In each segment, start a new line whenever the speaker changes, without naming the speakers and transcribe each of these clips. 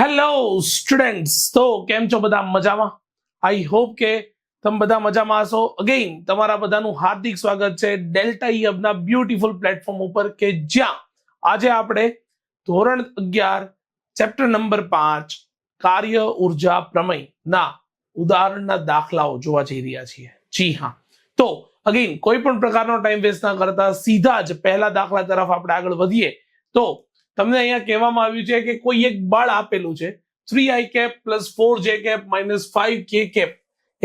Hello students, તો કેમ છો બધા? મજામાં? આઈ હોપ કે તમે બધા મજામાં હશો. અગેન તમારા બધાનું હાર્દિક સ્વાગત છે ડેલ્ટા ઈ હબના બ્યુટીફુલ પ્લેટફોર્મ ઉપર, કે જ્યાં આજે આપણે ધોરણ 11 ચેપ્ટર નંબર 5 કાર્ય ઉર્જા પ્રમેયના ઉદાહરણના દાખલાઓ જોવા જઈ રહ્યા છીએ. જી હા, તો અગેન કોઈ પણ પ્રકારનો ટાઈમ વેસ્ટ ના કરતા સીધા જ પહેલા દાખલા તરફ આપણે આગળ વધીએ. તો તમને અહીંયા કહેવામાં આવ્યું છે કે કોઈ એક બળ આપેલું છે 3i cap plus 4j cap minus 5k cap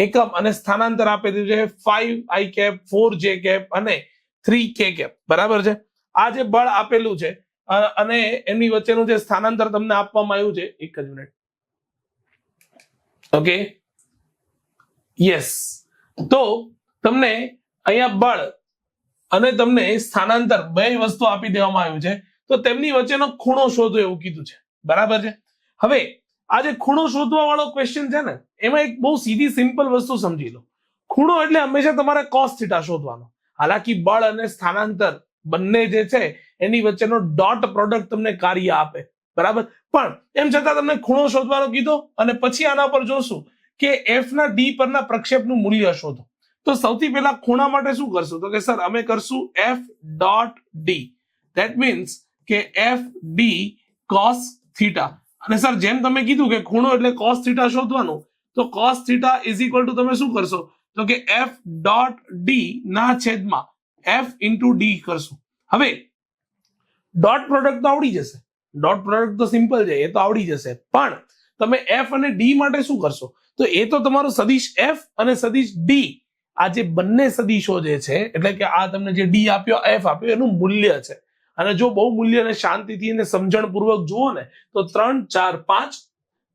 એકમ, અને સ્થાનાંતર આપેલું છે 5i કેપ 4j કેપ અને 3k કેપ. બરાબર છે? આ જે બળ આપેલું છે અને એમની વચ્ચેનું જે સ્થાનાંતર તમને આપવામાં આવ્યું છે, એક જ મિનિટ. Okay, yes. તો તમને અહીંયા બળ અને તમને સ્થાનાંતર બે વસ્તુ આપી દેવામાં આવ્યું છે, તો તેમની વચ્ચેનો ખૂણો શોધો એવું કીધું છે. બરાબર છે? હવે આ જે ખૂણો શોધવા વાળો ક્વેશ્ચન છે ને, એમાં એક બહુ સીધી સિમ્પલ વસ્તુ સમજી લો. ખૂણો એટલે હંમેશા તમારે cos થીટા શોધવાનો. હાલાકી બળ અને સ્થાનાંતર બંને જે છે એની વચ્ચેનો ડોટ પ્રોડક્ટ તમને કાર્ય આપે. બરાબર? પણ એમ છતાં તમને ખૂણો શોધવાનો કીધો, અને પછી આના પર જોશું કે f ના d પરના પ્રક્ષેપનું મૂલ્ય શોધો. તો સૌથી પહેલા ખૂણા માટે શું કરશું? તો કે સર અમે કરશું f dot d. That means કે એફ ડી કોસ થીટા. અને સર જેમ તમે કીધું કે ખૂણો એટલે કોસ થીટા શોધવાનું, તો cos theta is equal two તમે શું કરશો? તો કે એફ ડોટ ડી ના છેદમાં એફ ઇન્ટુ ડી કરશું. હવે ડોટ પ્રોડક્ટ તો આવડી જશે, ડોટ પ્રોડક્ટ તો સિમ્પલ છે, એ તો આવડી જશે. પણ તમે એફ અને ડી માટે શું કરશો? તો એ તો તમારું સદિશ એફ અને સદિશ ડી, આ જે બંને સદિશો જે છે, એટલે કે આ તમને જે ડી આપ્યો એફ આપ્યો એનું મૂલ્ય છે. અને જો બહુ મૂલ્યને શાંતિથી અને સમજણપૂર્વક જુઓ ને, તો 3 4 5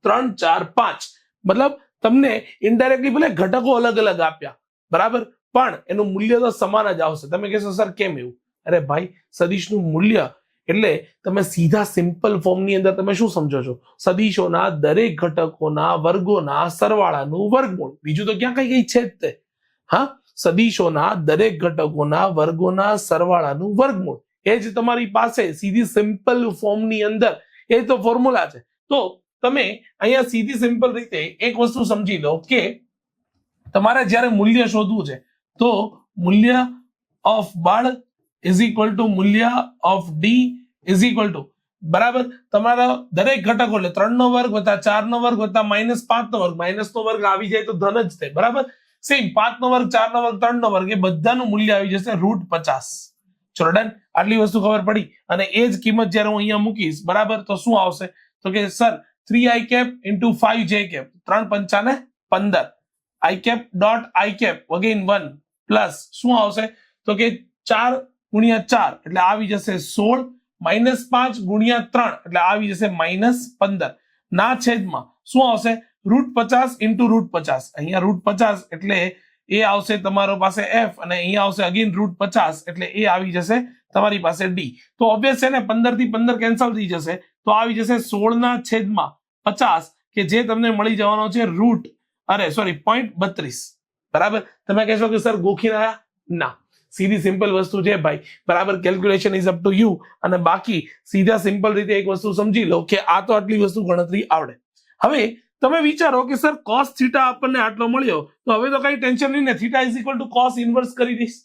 3 4 5, મતલબ તમને ઇનડાયરેક્ટલી ભલે ઘટકો અલગ અલગ આપ્યા, બરાબર, પણ એનું મૂલ્ય તો સમાન જ આવશે. તમે કહેશો સર કેમ એવું? અરે ભાઈ, સદિશનું મૂલ્ય એટલે તમે સીધા સિમ્પલ ફોર્મની અંદર તમે શું સમજો છો? સદિશોના દરેક ઘટકોના વર્ગોના સરવાળાનું વર્ગમૂળ. બીજું તો ક્યાં કઈ છે જ તે. હા, સદિશોના દરેક ઘટકોના વર્ગોના સરવાળાનું વર્ગમૂળ, એ જ તમારી પાસે સીધી સિમ્પલ ફોર્મની અંદર એ તો ફોર્મ્યુલા છે. તો તમે અહીંયા સીધી સિમ્પલ રીતે એક વસ્તુ સમજી લો કે તમારે જ્યારે મૂલ્ય શોધવું છે, તો મૂલ્ય ઓફ બળ ઇઝ ઇક્વલ ટુ મૂલ્ય of D is equal two, બરાબર, તમારા દરેક ઘટકો એટલે 3 નો વર્ગ વત્તા 4 નો વર્ગ વત્તા માઇનસ 5 નો વર્ગ. માઇનસ નો વર્ગ આવી જાય તો ધન જ થાય. બરાબર? સેમ 5 નો વર્ગ, 4 નો વર્ગ, 3 નો વર્ગ, એ બધાનું મૂલ્ય આવી જશે √50. ચલો ડન. આટલી વસ્તુ ખબર પડી. અને એ જ કિંમત જ્યારે હું અહીંયા મૂકીશ, બરાબર, તો શું આવશે? તો કે sir 3i cap into 5j cap, 3 5 ને 15, i cap dot i cap again 1 plus શું આવશે? તો કે 4 ગુણ્યા 4 એટલે આવી જશે 16, માઇનસ 5 ગુણ્યા 3 એટલે આવી જશે માઇનસ 15, ના છેદમાં શું આવશે? √50 ઇન્ટુ √50. અહીંયા √50 એટલે એ આવશે તમારો પાસે f, અને અહીંયા આવશે અગેન √50 એટલે એ આવી જશે તમારી પાસે ડી. તો ઓબ્વિયસ છે ને, 15 થી 15 કેન્સલ થઈ જશે, તો આવી જશે 16 ના છેદમાં 50, કે જે તમને મળી જવાનો છે 0.32. બરાબર? તમે કહેશો કે સર ગોખીને આયા? ના, સીધી સિમ્પલ વસ્તુ છે ભાઈ. બરાબર? Calculation is up to you. અને બાકી સીધા સિમ્પલ રીતે એક વસ્તુ સમજી લો કે આ તો આટલી વસ્તુ ગણતરી આવડે. હવે તમે વિચારો કે સર cos થીટા આપણને આટલો મળ્યો, તો હવે તો કઈ ટેન્શન નહીં ને, theta is equal two cos inverse કરી દઈશ,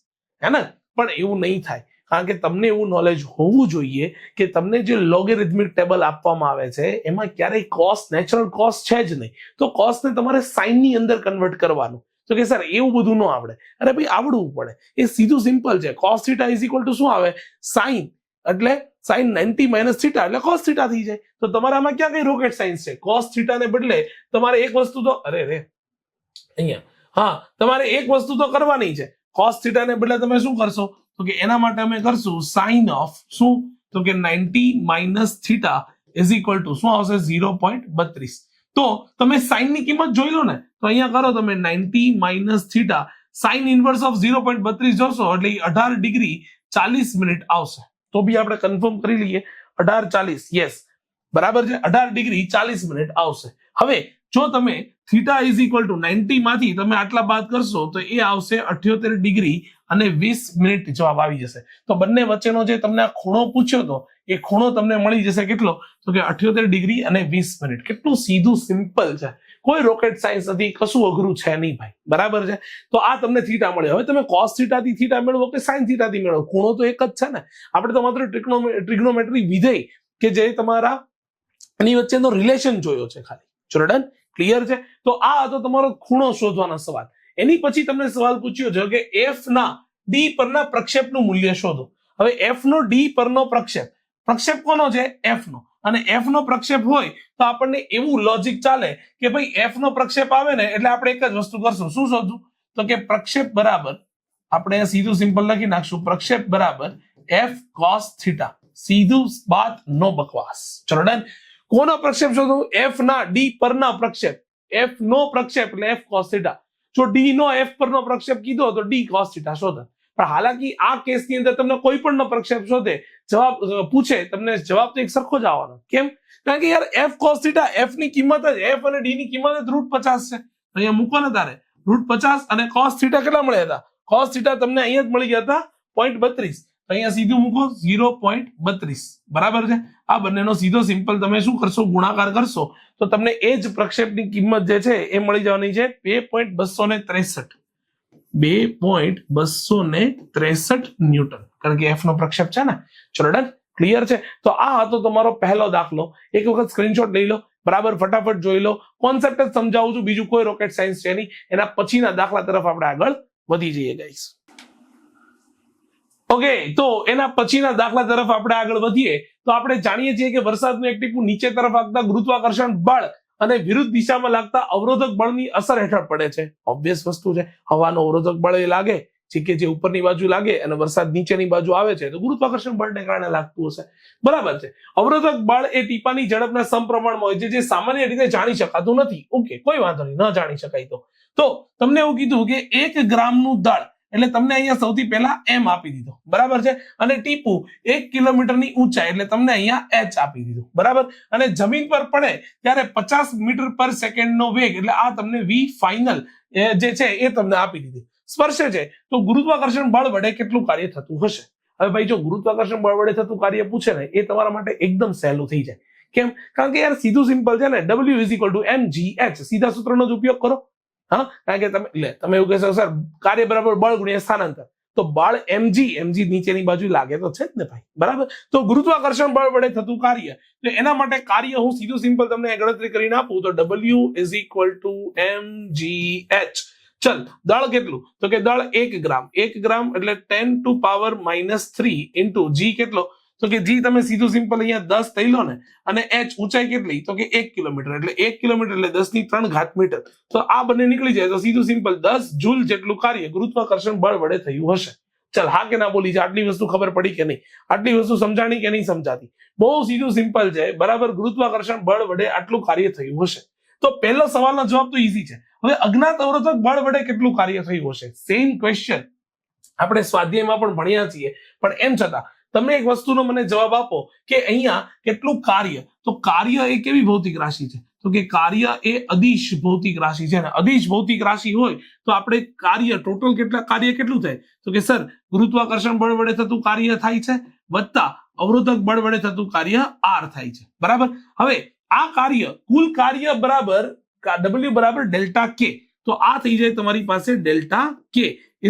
હે ને? પણ એવું નહીં થાય, કારણ કે તમને એવું નોલેજ હોવું જોઈએ કે તમને જે લોગેરિથમિક ટેબલ આપવામાં આવે છે એમાં ક્યારેય cos, નેચરલ cos છે જ નહીં. તો cos ને તમારે sin ની અંદર કન્વર્ટ કરવાનું. તો કે સર એવું બધું ન આવડે. અરે ભાઈ, આવડવું પડે. એ સીધું સિમ્પલ છે. cos theta is equal to શું આવે? sin, એટલે sin 90 માઇનસ થીટા એટલે cos થીટા થઈ જાય. તો તમારે આમાં ક્યાં કઈ રોકેટ સાયન્સ છે? cos થીટા ને બદલે તમારે એક વસ્તુ તો અહીંયા તમારે એક વસ્તુ તો કરવાની છે. cos થીટા ને બદલે તમે શું કરશો? તો કે એના માટે અમે કરશું sin ઓફ શું? તો કે 90 minus theta is equal to શું આવશે? 0.32. તો તમે sin ની કિંમત જોઈ લો ને, તો અહીંયા કરો તમે 90 minus theta sin inverse of 0.32 જોશો એટલે 18 ડિગ્રી 40 મિનિટ આવશે. તો બી આપણે કન્ફર્મ કરી લઈએ, 18:40, યસ, બરાબર છે, 18 ડિગ્રી 40 મિનિટ આવશે. હવે જો તમે થીટા ઇઝ ઇક્વલ ટુ 90 માંથી તમે આટલા બાદ કરશો તો એ આવશે 78 ડિગ્રી અને 20 મિનિટ જવાબ આવી જશે. તો બંને વચ્ચેનો જે તમને આ ખૂણો પૂછ્યો હતો એ ખૂણો તમને મળી જશે કેટલો, તો કે 78 ડિગ્રી અને 20 મિનિટ. કેટલું સીધું સિમ્પલ છે, કોઈ રોકેટ સાયન્સ નથી, કશું અઘરું છે નહીં ભાઈ, બરાબર છે. તો આ તમને થીટા મળ્યો. હવે તમે કોસ થીટાથી થીટા મેળવો કે સાઇન થીટાથી મેળવો, ખૂણો તો એક જ છે ને. આપણે તો માત્ર ટ્રિગ્નોમેટ્રી વિધેય કે જે તમારા એની વચ્ચેનો રિલેશન જોયો છે ખાલી. ચલો ડન, ક્લિયર છે. તો આ હતો તમારો ખૂણો શોધવાનો સવાલ. એની પછી તમને સવાલ પૂછ્યો છે કે એફ ના ડી પરના પ્રક્ષેપનું મૂલ્ય શોધો. હવે એફ નો ડી પરનો પ્રક્ષેપ કોનો છે? એફ નો. અને એફ નો પ્રક્ષેપ હોય તો આપણને એવું લોજિક ચાલે કે ભાઈ એફ નો પ્રક્ષેપ આવે ને એટલે આપણે એક જ વસ્તુ કરશું. શું શોધવું? તો કે પ્રક્ષેપ બરાબર, આપણે સીધું સિમ્પલ લખી નાખશું, પ્રક્ષેપ બરાબર એફ કોસ થીટા. સીધું બાત, નો બકવાસ. ચલો ડન. કોનો પ્રક્ષેપ શોધવું? એફ ના ડી પરના પ્રક્ષેપ. એફ નો પ્રક્ષેપ એટલે એફ કોસ થીટા. જો ડી નો એફ પરનો પ્રક્ષેપ કીધો તો ડી કોસ થીટા શોધો. પણ હાલાકી આ કેસની અંદર તમને કોઈ પણ નો પ્રક્ષેપ શોધે, જવાબ પૂછે, તમને જવાબ તો એક સરખો જ આવવાનો. કેમ? કારણ કે યાર એફ કોસ થીટા, એફ ની કિંમત જ, એફ અને ડી ની કિંમત જ √50 છે. અહીંયા મૂકો ને તારે √50 અને કોસ થીટા કેટલા મળ્યા હતા? કોસ થીટા તમને અહીંયા જ મળી ગયા હતા 0.32. અહીંયા સીધું મૂકો 0.32, બરાબર છે. આ બંનેનો સીધો સિમ્પલ તમે શું કરશો? ગુણાકાર કરશો તો તમને એ જ પ્રક્ષેપની કિંમત જે છે એ મળી જવાની છે 2.263. 2.263 ન્યૂટન, કારણ કે એફ નો પ્રક્ષેપ છે ને. ચલો ડન, ક્લિયર છે. તો આ હતો તમારો પહેલો દાખલો. એક વખત સ્ક્રીનશોટ લઈ લો, બરાબર, ફટાફટ જોઈ લો. કોન્સેપ્ટ જ સમજાવું છું, બીજું કોઈ રોકેટ સાયન્સ છે નહીં. એના પછીના દાખલા તરફ આપણે આગળ વધી જઈએ ગાઈસ. ઓકે, તો એના પછીના દાખલા તરફ આપણે આગળ વધીએ તો આપણે જાણીએ છીએ કે વરસાદનું એક ટીપું નીચે તરફ આગતા ગુરુત્વાકર્ષણ બળ અને વિરુદ્ધ દિશામાં લાગતા અવરોધક બળની અસર હેઠળ પડે છે. ઓબ્વિયસ વસ્તુ છે, હવાનો અવરોધક બળ એ લાગે છે કે જે ઉપરની બાજુ લાગે અને વરસાદ નીચેની બાજુ આવે છે તો ગુરુત્વાકર્ષણ બળને કારણે લાગતું હશે, બરાબર છે. અવરોધક બળ એ ટીપાની ઝડપના સમપ્રમાણમાં હોય છે, જે સામાન્ય રીતે જાણી શકાતું નથી. ઓકે, કોઈ વાંધો નહીં, ન જાણી શકાય તો તમને એવું કીધું કે 1 ગ્રામનું દળ, એટલે તમને અહીંયા સૌથી પહેલા એમ આપી દીધો, બરાબર છે. અને ટીપું 1 કિલોમીટરની ઊંચાઈ, એટલે તમને અહીંયા એચ આપી દીધું, બરાબર. અને જમીન પર પડે ત્યારે 50 મીટર પર સેકન્ડનો વેગ, એટલે આ તમને વી ફાઇનલ જે છે એ તમને આપી દીધી. સ્પર્શે છે તો ગુરુત્વાકર્ષણ બળ વડે કેટલું કાર્ય થતું હશે? હવે ભાઈ જો ગુરુત્વાકર્ષણ બળ વડે થતું કાર્ય પૂછે ને એ તમારા માટે એકદમ સહેલું થઈ જાય. કેમ? કારણ કે યાર સીધું સિમ્પલ છે ને, W = mgh, સીધા સૂત્રનો જ ઉપયોગ કરો. હા, કારણ કે તમે એવું કહેશો સર કાર્ય બરાબર બળ ગુણ્યા સ્થાનાંતર, તો બળ mg નીચેની બાજુ લાગે તો છે જ ને ભાઈ, બરાબર. તો ગુરુત્વાકર્ષણ બળ વડે થતું કાર્ય, તો એના માટે કાર્ય હું સીધું સિમ્પલ તમને ગણતરી કરીને આપું તો W = mgh. ચલ, દળ કેટલું? તો કે દળ 1 ગ્રામ. 1 ગ્રામ એટલે 10⁻³ ઇન્ટુ જી કેટલો? તો કે જી તમે સીધું સિમ્પલ અહીંયા 10 થઈ લો ને, અને એચ ઊંચાઈ કેટલી? તો કે 1 કિલોમીટર, એટલે 1 કિલોમીટર એટલે 10⁻³ મીટર. તો આ બંને નીકળી જાય તો સીધું સિમ્પલ 10 જૂલ જેટલું કાર્ય ગુરુત્વાકર્ષણ બળ વડે થયું હશે. ચલ, હા કે ના બોલી છે? આટલી વસ્તુ ખબર પડી કે નહીં? આટલી વસ્તુ સમજાણી કે નહીં સમજાતી? બહુ સીધું સિમ્પલ છે, બરાબર. ગુરુત્વાકર્ષણ બળ વડે આટલું કાર્ય થયું હશે. તો પહેલો સવાલનો જવાબ તો ઈઝી છે. હવે અજ્ઞાત અવરોધક બળ વડે કેટલું કાર્ય થયું હશે? સેમ ક્વેશ્ચન આપણે સ્વાધ્યાયમાં પણ ભણ્યા છીએ, પણ એમ છતાં તમે એક વસ્તુનો મને જવાબ આપો કે અહીંયા કેટલું કાર્ય. તો કાર્ય એ કેવી ભૌતિક રાશિ છે? તો કે કાર્ય એ અદિશ ભૌતિક રાશિ છે. અને અદિશ ભૌતિક રાશિ હોય તો આપણે કાર્ય ટોટલ કાર્ય કેટલું થાય? તો કે સર ગુરુત્વાકર્ષણ બળ વડે થતું કાર્ય થાય છે વત્તા અવરોધક બળ વડે થતું કાર્ય આર થાય છે, બરાબર. હવે આ કાર્ય, કુલ કાર્ય બરાબર W બરાબર ડેલ્ટા કે. તો આ થઈ જાય તમારી પાસે ડેલ્ટા કે =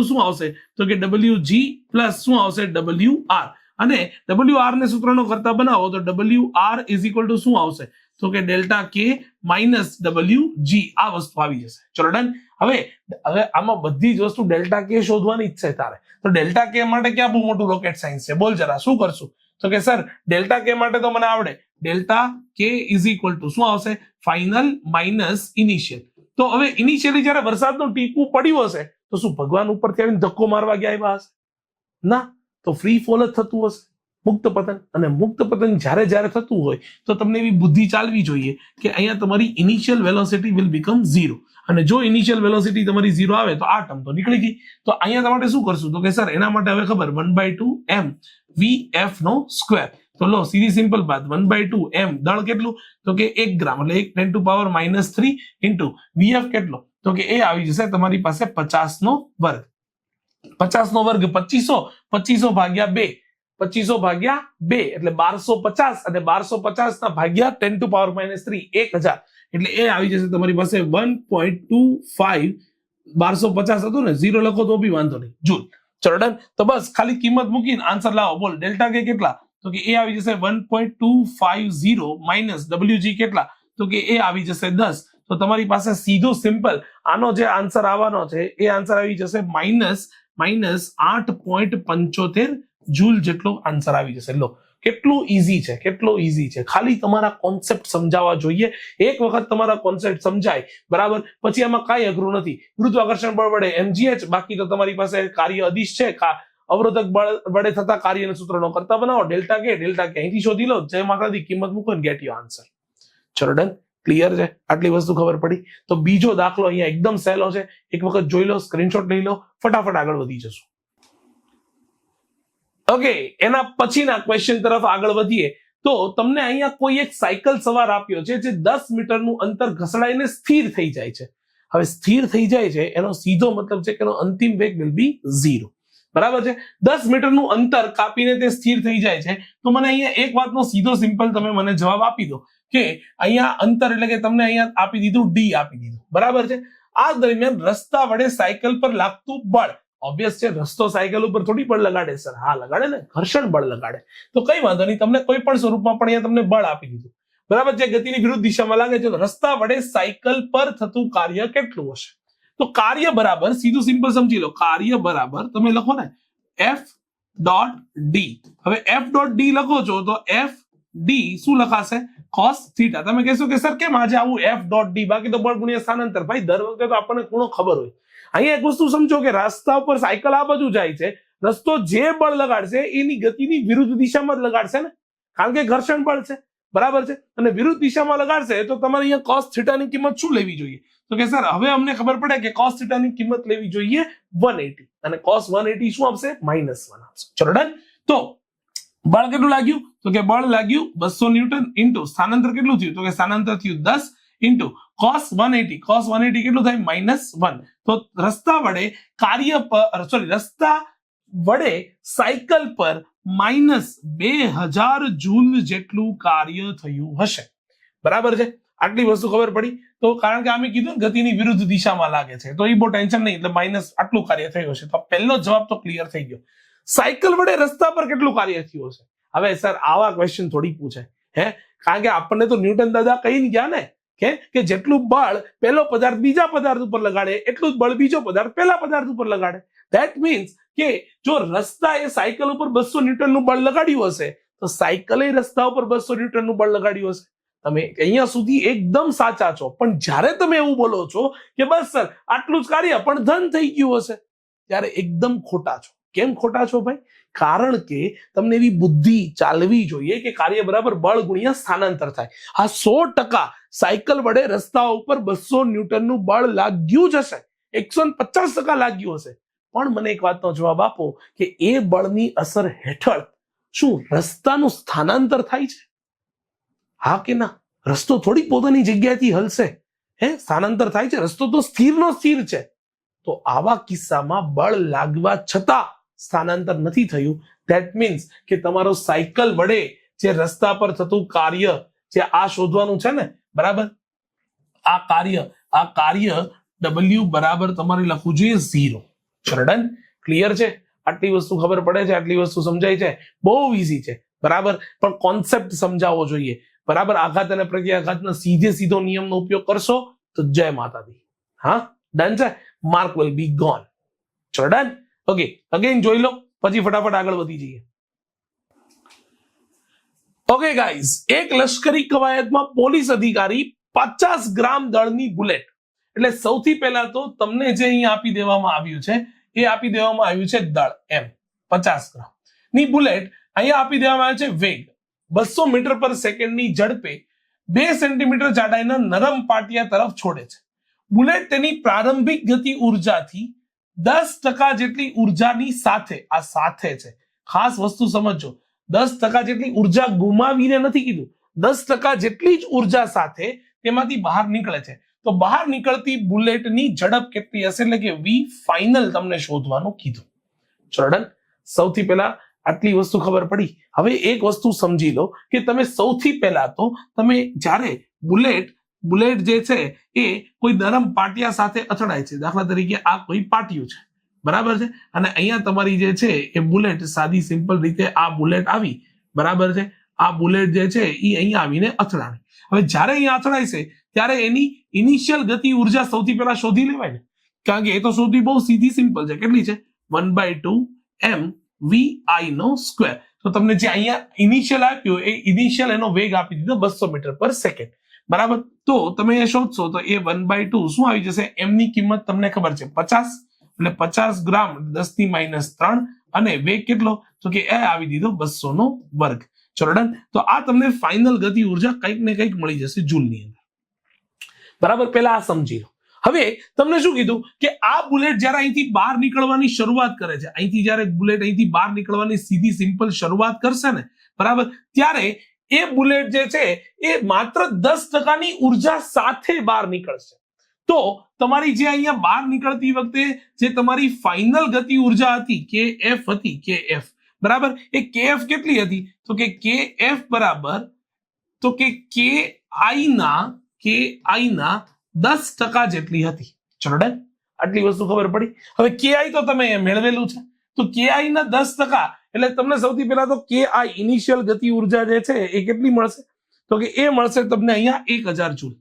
શું આવશે? તો કે WG પ્લસ શું આવશે? WR. અને WR ને સૂત્રનો કરતા બનાવો તો WR = શું આવશે? તો કે ડેલ્ટા કે માઇનસ WG. આ વસ્તુ આવી જશે. ચલો ડન. હવે આમાં બધી જ વસ્તુ ડેલ્ટા કે શોધવાની જ છે તારે. તો ડેલ્ટા કે માટે ક્યાં બહુ મોટું રોકેટ સાયન્સ છે? બોલ જરા, શું કરશું? તો કે સર ડેલ્ટા કે માટે તો મને આવડે. ડેલ્ટા કે = શું આવશે? Final minus initial. તો હવે ઇનિશિયલી જયારે વરસાદનું ટીપું પડ્યું હશે તો શું ભગવાન ઉપરથી આવીને ધક્કો મારવા ગયા આવ્યા હશે? ના, તો ફ્રી ફોલ જ થતું હશે, મુક્ત પતન. અને મુક્ત પતન જ્યારે થતું હોય તો તમને એવી બુદ્ધિ ચાલવી જોઈએ કે અહીંયા તમારી ઇનિશિયલ વેલોસિટી વિલ બીકમ 0. અને જો ઇનિશિયલ વેલોસિટી તમારી 0 આવે તો આ ટર્મ તો નીકળી ગઈ. તો અહીંયા તમારે શું કરશું? તો કે સર એના માટે હવે ખબર 1/2 m vf નો સ્ક્વેર. તો લો સીધી સિમ્પલ બાત 1/2 m દળ કેટલું? તો કે 1 ગ્રામ એટલે 10⁻³ ઇન્ટુ vf કેટલો? તો કે એ આવી જશે તમારી પાસે 50 નો વર્ગ. 50 નો વર્ગ 2500, 2500 ભાગ્યા 2 2500 ભાગ્યા 2 એટલે 1250 અને 1250 ના ભાગ્યા 10 to power minus 3 1000 એટલે એ આવી જશે તમારી પાસે 1.25 1250 હતું ને 0 લખો તો બી વાંધો નહીં જૂલ. ચલો ડન. તો બસ ખાલી કિંમત મૂકીને આન્સર લાવો. બોલ ડેલ્ટા કે કેટલા? તો કે એ આવી જશે 1.250 માઇનસ WG કેટલા? તો કે એ આવી જશે 10. તો તમારી પાસે સીધો સિમ્પલ આનો જે આન્સર આવવાનો છે એ આન્સર આવી જશે માઇનસ 8.75 જૂલ જેટલો આન્સર આવી જશે. લો કેટલું ઈઝી છે, કેટલું ઈઝી છે. ખાલી તમારા કોન્સેપ્ટ સમજાવવા જોઈએ. એક વખત તમારા કોન્સેપ્ટ સમજાય બરાબર પછી આમાં કાંઈ અઘરું નથી. ગુરુત્વાકર્ષણ બળ વડે mgh, બાકી તો તમારી પાસે કાર્ય અદિશ છે. અવરોધક બળ વડે થતા કાર્યના સૂત્રનો કરતા બનાવો. ડેલ્ટા કે અહીંથી શોધી લો. જય માતાજી કિંમત મૂકો ને ગેટ યોર આન્સર. ચલો ડન. ક્લિયર છે? આટલી વસ્તુ ખબર પડી. તો બીજો દાખલો અહીંયા એકદમ સહેલો છે. એક વખત જોઈ લો, સ્ક્રીનશોટ લઈ લો, ફટાફટ આગળ વધી જશું. ઓકે, એના પછીના ક્વેશ્ચન તરફ આગળ વધીએ તો તમને અહીંયા કોઈ એક સાયકલ સવાર આપ્યો છે જે 10 મીટરનું અંતર ઘસડાઈને સ્થિર થઈ જાય છે. હવે સ્થિર થઈ જાય છે એનો સીધો મતલબ છે કે એનો અંતિમ વેગ વિલ બી 0. બરાબર છે? 10 મીટરનું અંતર કાપીને તે સ્થિર થઈ જાય છે. તો મને અહીંયા એક વાતનો સીધો સિમ્પલ તમે મને જવાબ આપી દો કે અહીંયા અંતર એટલે કે તમને અહીંયા આપી દીધું d આપી દીધું. બરાબર છે? આ દરમિયાન રસ્તા વડે સાયકલ પર લાગતું બળ ઓબ્વિયસ છે. રસ્તો સાયકલ ઉપર થોડી બળ લગાડે સર? હા લગાડે ને, ઘર્ષણ બળ લગાડે. તો કઈ વાંધો નહીં, તમને કોઈ પણ સ્વરૂપમાં પણ અહીંયા તમને બળ આપી દીધું. બરાબર છે? ગતિની વિરુદ્ધ દિશામાં લાગે છે. તો રસ્તા વડે સાયકલ પર થતું કાર્ય કેટલું હશે? તો કાર્ય બરાબર સીધું સિમ્પલ સમજી લો. કાર્ય બરાબર તમે લખો ને F.D. હવે F.D લખો છો તો FD શું લખાશે? cos theta. તમે કહેશો કે સર કેમ આજે આવું F.D? બાકી તો બળ ગુણ્યા સ્થાનાંતર. ભાઈ દર વખતે તો આપણને ખૂણો ખબર હોય. અહીંયા એક વસ્તુ સમજો કે રસ્તા ઉપર સાયકલ આ બાજુ જાય છે. રસ્તો જે બળ લગાડશે એની ગતિની વિરુદ્ધ દિશામાં જ લગાડશે ને, કારણ કે ઘર્ષણ બળ છે. બરાબર છે? અને વિરુદ્ધ દિશામાં લગાડશે તો તમારે અહીંયા cos થીટાની કિંમત શું લેવી જોઈએ? તો કે સર હવે અમને ખબર પડે કે cos થીટાની કિંમત લેવી જોઈએ 180 અને cos 180 શું આપશે? -1 આપશે. ચલો ડન. તો બળ કેટલું લાગ્યું? તો કે બળ લાગ્યું 200 ન્યૂટન ઇન્ટુ સ્થાનાંતર કેટલું થયું? તો કે સ્થાનાંતર થયું 10 ઇન્ટુ cos 180. cos 180 કેટલું થાય? -1. તો રસ્તા વડે રસ્તા વડે સાયકલ પર -2000 જૂલ જેટલું કાર્ય થયું હશે. બરાબર છે? આટલી વસ્તુ ખબર પડી. તો કારણ કે અમે કીધું ગતિની વિરુદ્ધ દિશામાં લાગે છે તો એ બહુ ટેન્શન નહીં, એટલે માઇનસ આટલું કાર્ય થયું હશે. તો પહેલો જવાબ તો ક્લિયર થઈ ગયો. સાયકલ વડે રસ્તા પર કેટલું કાર્ય થયું હશે? હવે સર આવા ક્વેશ્ચન થોડી પૂછે કારણ કે આપણને તો ન્યૂટન દાદા કહી ગયા ને કે જેટલું બળ પહેલો પદાર્થ બીજા પદાર્થ ઉપર લગાડે એટલું જ બળ બીજો પદાર્થ પહેલા પદાર્થ ઉપર લગાડે. ધેટ મીન્સ કે જો રસ્તા એ સાયકલ ઉપર 200 ન્યૂટનનું બળ લગાડ્યું હશે તો સાયકલે રસ્તા ઉપર 200 ન્યૂટનનું બળ લગાડ્યું હશે. તમે અહીંયા સુધી એકદમ સાચા છો, પણ જ્યારે તમે એવું બોલો છો કે બસ સર આટલું જ કાર્ય પણ ધન થઈ ગયું હશે ત્યારે એકદમ ખોટા છો. કેમ ખોટા છો ભાઈ? કારણ કે તમને એવી બુદ્ધિ ચાલવી જોઈએ કે કાર્ય બરાબર બળ ગુણ્યા સ્થાનાંતર થાય. આ 100% સાયકલ વડે રસ્તા ઉપર 200 ન્યૂટનનું બળ લાગ્યું જ હશે, 150% લાગ્યું હશે. પણ મને એક વાતનો જવાબ આપો કે એ બળની અસર હેઠળ શું રસ્તાનું સ્થાનાંતર થાય છે? હા કે ના? રસ્તો થોડી પોતાની જગ્યાએથી હલશે, સ્થાનાંતર થાય છે. રસ્તો તો સ્થિરનો સ્થિર છે. તો આવા કિસ્સામાં બળ લાગવા છતાં સ્થાનાંતર નથી થયું. ધેટ મીન્સ કે તમારો સાયકલ વડે જે રસ્તા પર થતું કાર્ય જે આ શોધવાનું છે ને, બરાબર, આ કાર્ય W બરાબર તમારે લખવું જોઈએ 0. ડન. ક્લિયર છે? આટલી વસ્તુ ખબર પડે છે? આટલી વસ્તુ સમજાય છે? બહુ ઈઝી છે. બરાબર, પણ કોન્સેપ્ટ સમજાવવો જોઈએ. બરાબર, આઘાત અને પ્રત્યાઘાતનો સીધો નિયમનો ઉપયોગ કરશો તો જય માતાજી. હા ડન છે? Mark will be gone. ચલો ડન. ઓકે, અગેન જોઈ લો પછી ફટાફટ આગળ વધી જઈએ. ઓકે ગાઈઝ, એક લશ્કરી કવાયતમાં પોલીસ અધિકારી 50 ગ્રામ દળની બુલેટ, એટલે સૌથી પહેલા તો તમને જે અહીં આપી દેવામાં આવ્યું છે એ આપી દેવામાં આવ્યું છે દળ એમ 50 ગ્રામ ની બુલેટ અહીંયા આપી દેવામાં આવ્યું છે વેગ 200 મીટર પર સેકન્ડની ઝડપે 2 સેન્ટીમીટર જાડાઈના નરમ પાટિયા તરફ છોડે છે. બુલેટ તેની પ્રારંભિક ગતિ ઉર્જાથી 10% જેટલી ઉર્જાની સાથે, આ સાથે છે, ખાસ વસ્તુ સમજો, 10% જેટલી ઉર્જા ગુમાવીને નથી કીધું, 10% જેટલી જ ઉર્જા સાથે તેમાંથી બહાર નીકળે છે. તો બહાર નીકળતી બુલેટની ઝડપ કેટલી હશે, એટલે કે V ફાઇનલ તમને શોધવાનું કીધું. ચલો ડન. સૌથી પહેલા આટલી વસ્તુ ખબર પડી. હવે એક વસ્તુ સમજી લો કે તમે સૌથી પહેલા તો તમે જ્યારે બુલેટ જે છે એ કોઈ નરમ પાટિયા સાથે અથડાય છે, દાખલા તરીકે આ કોઈ પાટિયું છે, બરાબર છે, અને અહીંયા તમારી જે છે એ બુલેટ સાદી સિમ્પલ રીતે આ બુલેટ આવી, બરાબર છે, આ બુલેટ જે છે એ અહીંયા આવીને અથડાય. હવે જ્યારે અહીંયા અથડાય છે ત્યારે એની ઇનિશિયલ ગતિ ઉર્જા સૌથી પહેલા શોધી લેવાય ને, કારણ કે એ તો શોધવી બહુ સીધી સિમ્પલ છે. કેટલી છે? 1/2 mvi નો સ્ક્વેર. તો તમને જે અહીંયા ઇનિશિયલ આપ્યું એ ઇનિશિયલ એનો વેગ આપી દીધો 200 મીટર પર સેકન્ડ, બરાબર. તો તમે એ શોધશો તો એ 1/2 શું આવી જશે? m ની કિંમત તમને ખબર છે 50, એટલે 50 ગ્રામ 10⁻³ અને વેગ કેટલો? તો કે એ આવી દીધો 200 નો વર્ગ. ચલો ડન. તો આ તમને ફાઇનલ ગતિ ઉર્જા કંઈક ને કંઈક મળી જશે જૂલની અંદર, બરાબર. પહેલા આ સમજી લો. હવે તમને શું કીધું કે આ બુલેટ જ્યારે અહીંથી બહાર નીકળવાની શરૂઆત કરે છે, અહીંથી જ્યારે બુલેટ અહીંથી બહાર નીકળવાની સીધી સિમ્પલ શરૂઆત કરશે ને, બરાબર, ત્યારે એ બુલેટ જે છે એ માત્ર 10%ની ઉર્જા સાથે બહાર નીકળશે. તો તમારી જે અહીંયા બહાર નીકળતી વખતે જે તમારી ફાઇનલ ગતિ ઉર્જા હતી kf હતી, kf, બરાબર, એ kf કેટલી હતી? તો કે kf બરાબર તો કે ki ના 10% જેટલી હતી. ચલો ડન. આટલી વસ્તુ ખબર પડી. હવે ki તો તમે મેળવેલું છે, તો ki ના 10% એટલે તમને સૌથી પહેલા તો ki ઇનિશિયલ ગતિ ઉર્જા જે છે એ કેટલી મળશે? તો કે એ મળશે તમને અહીંયા 1000 જૂલ.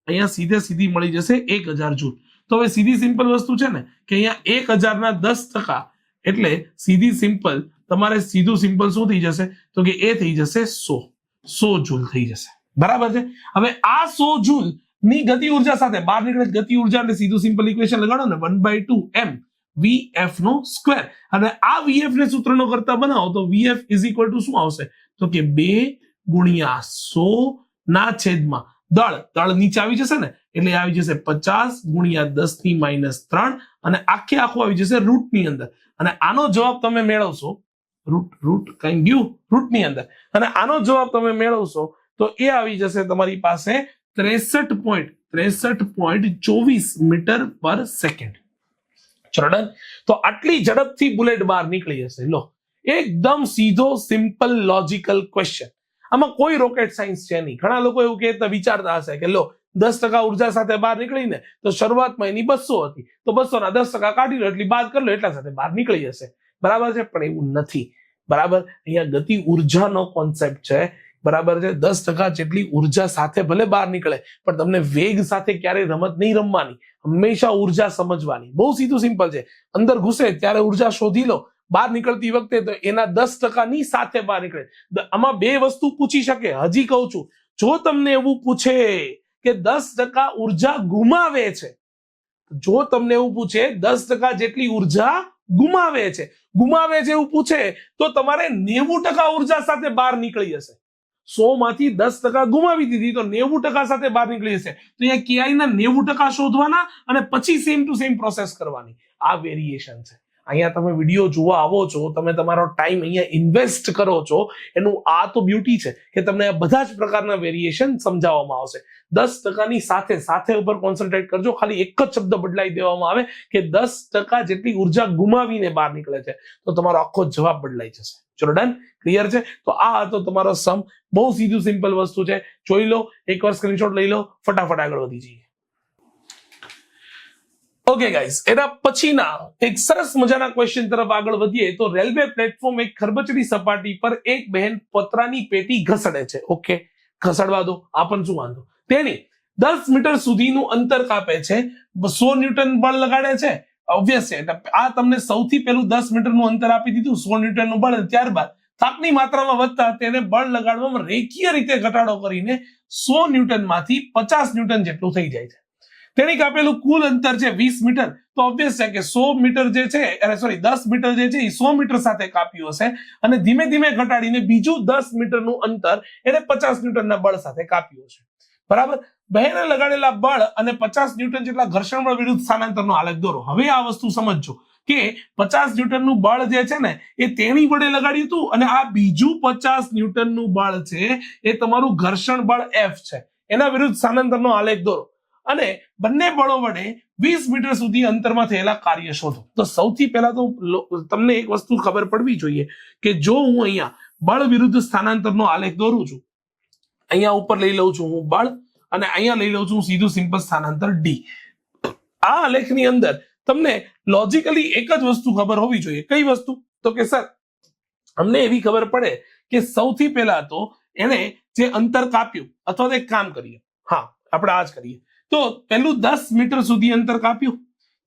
અહીંયા સીધી મળી જશે 1000 જૂલ. તો હવે સીધી સિમ્પલ વસ્તુ છે ને કે અહીંયા 1000 ના 10% એટલે સીધી સિમ્પલ તમારે સીધું સિમ્પલ શું થઈ જશે? તો કે એ થઈ જશે 100 જૂલ થઈ જશે, બરાબર છે. હવે આ 100 જૂલ ની ગતિ ઉર્જા સાથે બહાર નીકળે ગતિ ઉર્જા એટલે સીધું સિમ્પલ ઇક્વેશન લગાડો ને 1/2 m vf નો સ્ક્વેર. અને આ vf ને સૂત્રનો કરતા બનાવો તો vf ઇઝ ઇક્વલ ટુ શું આવશે? તો કે 2 × 100 ના છેદમાં દળ નીચે આવી જશે ને, એટલે આવી જશે 50 × 10⁻³ અને આખે આખું આવી જશે રૂટની અંદર. અને આનો જવાબ તમે મેળવશો રૂટની અંદર, અને આનો જવાબ તમે મેળવશો તો એ આવી જશે તમારી પાસે 63.24 મીટર પર સેકન્ડ. ચલો ડન. તો આટલી ઝડપથી બુલેટ બહાર નીકળી જશે. લો, એકદમ સીધો સિમ્પલ લોજિકલ ક્વેશ્ચન. આમાં કોઈ રોકેટ સાયન્સ છે નહીં. ઘણા લોકો એવું કહેતા વિચારતા હશે કે લો 10% ઉર્જા સાથે બહાર નીકળીને તો શરૂઆતમાં એની 200 હતી, તો 200 ના 10% કાઢી લો એટલી બાદ કરી લો એટલા સાથે બહાર નીકળી જશે, બરાબર છે. પણ એવું નથી, બરાબર. અહીંયા ગતિ ઉર્જાનો કોન્સેપ્ટ છે, બરાબર છે. 10% જેટલી ઉર્જા સાથે ભલે બહાર નીકળે પણ તમને વેગ સાથે ક્યારેય રમત નહીં રમવાની, હંમેશા ઉર્જા સમજવાની. બહુ સીધું સિમ્પલ છે. અંદર ઘૂસે ત્યારે ઉર્જા શોધી લો, બહાર નીકળતી વખતે તો એના 10%ની સાથે બહાર નીકળે. આમાં બે વસ્તુ પૂછી શકે. હજી કહું છું, જો તમને એવું પૂછે કે 10% ઉર્જા ગુમાવે છે, જો તમને એવું પૂછે 10% જેટલી ઉર્જા ગુમાવે છે એવું પૂછે તો તમારે 90% ઉર્જા સાથે બહાર નીકળી જશે. 100 માંથી 10% ગુમાવી દીધી તો 90% સાથે બહાર નીકળી જશે. તો અહીંયા ki ના 90% શોધવાના અને પછી સેમ ટુ સેમ પ્રોસેસ કરવાની. આ વેરિએશન છે. અહીંયા તમે વિડીયો જોવા આવો છો, તમે તમારો ટાઈમ અહીંયા ઇન્વેસ્ટ કરો છો, એનું આ તો બ્યુટી છે કે તમને આ બધા જ પ્રકારના વેરિએશન સમજાવવામાં આવશે. 10%ની સાથે ઉપર કોન્સન્ટ્રેટ કરજો. ખાલી એક જ શબ્દ બદલાઈ દેવામાં આવે કે 10% જેટલી ઉર્જા ગુમાવીને બહાર નીકળે છે તો તમારો આખો જવાબ બદલાઈ જશે. ચલો ડન. ક્લિયર છે? તો આ હતો તમારો સમ. બહુ સીધું સિમ્પલ વસ્તુ છે. જોઈ લો, એકવાર સ્ક્રીનશોટ લઈ લો, ફટાફટ આગળ વધી જઈએ. ઓકે ગાઈઝ, એના પછીના એક સરસ મજાના ક્વેશ્ચન તરફ આગળ વધીએ તો રેલવે પ્લેટફોર્મ એક ખરબચડી સપાટી પર એક બહેન પતરાની પેટી ઘસડે છે. ઓકે, ઘસડવા દો, આ પણ શું વાંધો. તેની 10 મીટર સુધીનું અંતર કાપે છે, 100 ન્યૂટન બળ લગાડે છે. ઓબ્વિયસ છે, આ તમને સૌથી પહેલું 10 મીટરનું અંતર આપી દીધું, 100 ન્યૂટનનું બળ. ત્યારબાદ થાકની માત્રામાં વધતા તેને બળ લગાડવામાં રેખીય રીતે ઘટાડો કરીને 100 ન્યૂટનમાંથી 50 ન્યૂટન જેટલું થઈ જાય છે. તેની કાપેલું કુલ અંતર છે 20 મીટર. તો ઓબ્વિયસ છે કે 100 મીટર જે છે 10 મીટર જે છે એ 100 મીટર સાથે કાપ્યું હશે અને ધીમે ધીમે ઘટાડીને બીજું 10 મીટરનું અંતર એને 50 ન્યૂટનના બળ સાથે કાપ્યું હશે, બરાબર. બહેને લગાડેલા બળ અને 50 ન્યૂટન જેટલા ઘર્ષણ બળ વિરુદ્ધ સ્થાનાંતરનો આલેખ દોરો. હવે આ વસ્તુ સમજજો કે 50 ન્યૂટનનું બળ જે છે ને એ તેની વડે લગાડ્યું હતું અને આ બીજું 50 ન્યૂટનનું બળ છે એ તમારું ઘર્ષણ બળ F છે, એના વિરુદ્ધ સ્થાનાંતરનો આલેખ દોરો. અને બંને બળો વડે 20 મીટર સુધી અંતરમાં થયેલા કાર્ય શોધો. તો સૌથી પહેલા તો તમને એક વસ્તુ ખબર પડવી જોઈએ કે જો હું અહીંયા બળ વિરુદ્ધ સ્થાનાંતરનો આલેખ દોરું છું, અહીંયા ઉપર લઈ લઉં છું હું બળ અને અહીંયા લઈ લઉં છું સીધું સિમ્પલ સ્થાનાંતર ડી. આ આલેખની અંદર તમને લોજિકલી એક જ વસ્તુ ખબર હોવી જોઈએ. કઈ વસ્તુ? તો કે સર અમને એવી ખબર પડે કે સૌથી પહેલા તો એને જે અંતર કાપ્યું અથવા તો એક કામ કરીએ, હા આપણે આ જ કરીએ. તો પહેલું 10 મીટર સુધી અંતર કાપ્યું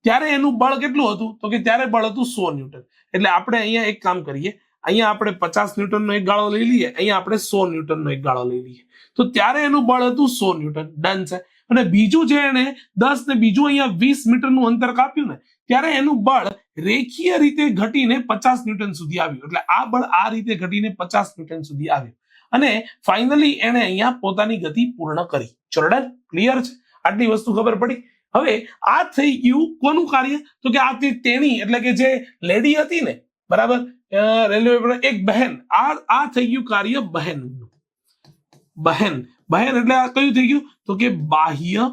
ત્યારે એનું બળ કેટલું હતું? તો કે ત્યારે બળ હતું 100 ન્યૂટન. એટલે આપણે અહીંયા એક કામ કરીએ, અહીંયા આપણે 50 ન્યૂટનનો એક ગાળો લઈ લઈએ, અહીંયા આપણે 100 ન્યૂટનનો એક ગાળો લઈ લઈએ. તો ત્યારે એનું બળ હતું 100 ન્યૂટન. ડન છે. અને બીજું જે એને 10 ને બીજું અહીંયા 20 મીટરનું અંતર કાપ્યું ને ત્યારે એનું બળ રેખીય રીતે ઘટીને 50 ન્યૂટન સુધી આવ્યું. એટલે આ બળ આ રીતે ઘટીને 50 ન્યૂટન સુધી આવ્યું અને ફાઇનલી એને અહીંયા પોતાની ગતિ પૂર્ણ કરી. ચલો ડન, ક્લિયર છે? આટલી વસ્તુ ખબર પડી. હવે આ થઈ ગયું કોનું કાર્ય? તો કે આ તેણી એટલે કે જે લેડી હતી ને, બરાબર, રેલવે એક બહેન, આ થઈ ગયું કાર્ય બહેનનું. બહેન એટલે આ કયું થઈ ગયું? તો કે બાહ્ય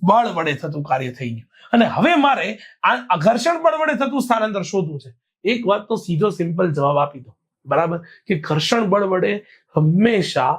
બળ વડે થતું કાર્ય થઈ ગયું. અને હવે મારે આ ઘર્ષણ બળ વડે થતું સ્થાનાંતર શોધવું છે. એક વાત તો સીધો સિમ્પલ જવાબ આપી દો, બરાબર, કે ઘર્ષણ બળ વડે હંમેશા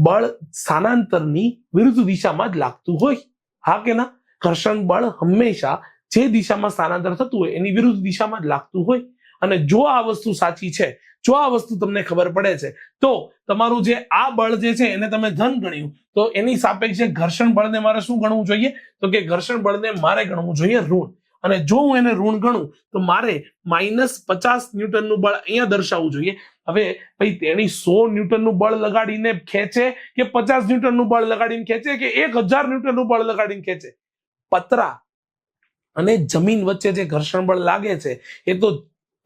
બળ સ્થાનાંતરની વિરુદ્ધ દિશામાં જ લાગતું હોય. હા કે ના? ઘર્ષણ બળ હંમેશા જે દિશામાં સ્થાનાંતર થતું હોય એની વિરુદ્ધ દિશામાં જ લાગતું હોય. અને જો આ વસ્તુ સાચી છે, જો આ વસ્તુ તમને ખબર પડે છે, તો તમારું જે આ બળ જે છે એને તમે ધન ગણ્યું, તો એની સાપેક્ષે ઘર્ષણ બળને મારે શું ગણવું જોઈએ? તો કે ઘર્ષણ બળને મારે ગણવું જોઈએ ઋણ. અને જો હું એને ઋણ ગણું તો મારે -50 ન્યૂટનનું બળ અહીંયા દર્શાવવું જોઈએ. હવે ભાઈ તેની 100 ન્યૂટનનું બળ લગાડીને ખેંચે કે 50 ન્યૂટનનું બળ લગાડીને ખેંચે કે 1000 ન્યૂટનનું બળ લગાડીને ખેંચે, પતરા અને જમીન વચ્ચે જે ઘર્ષણ બળ લાગે છે એ તો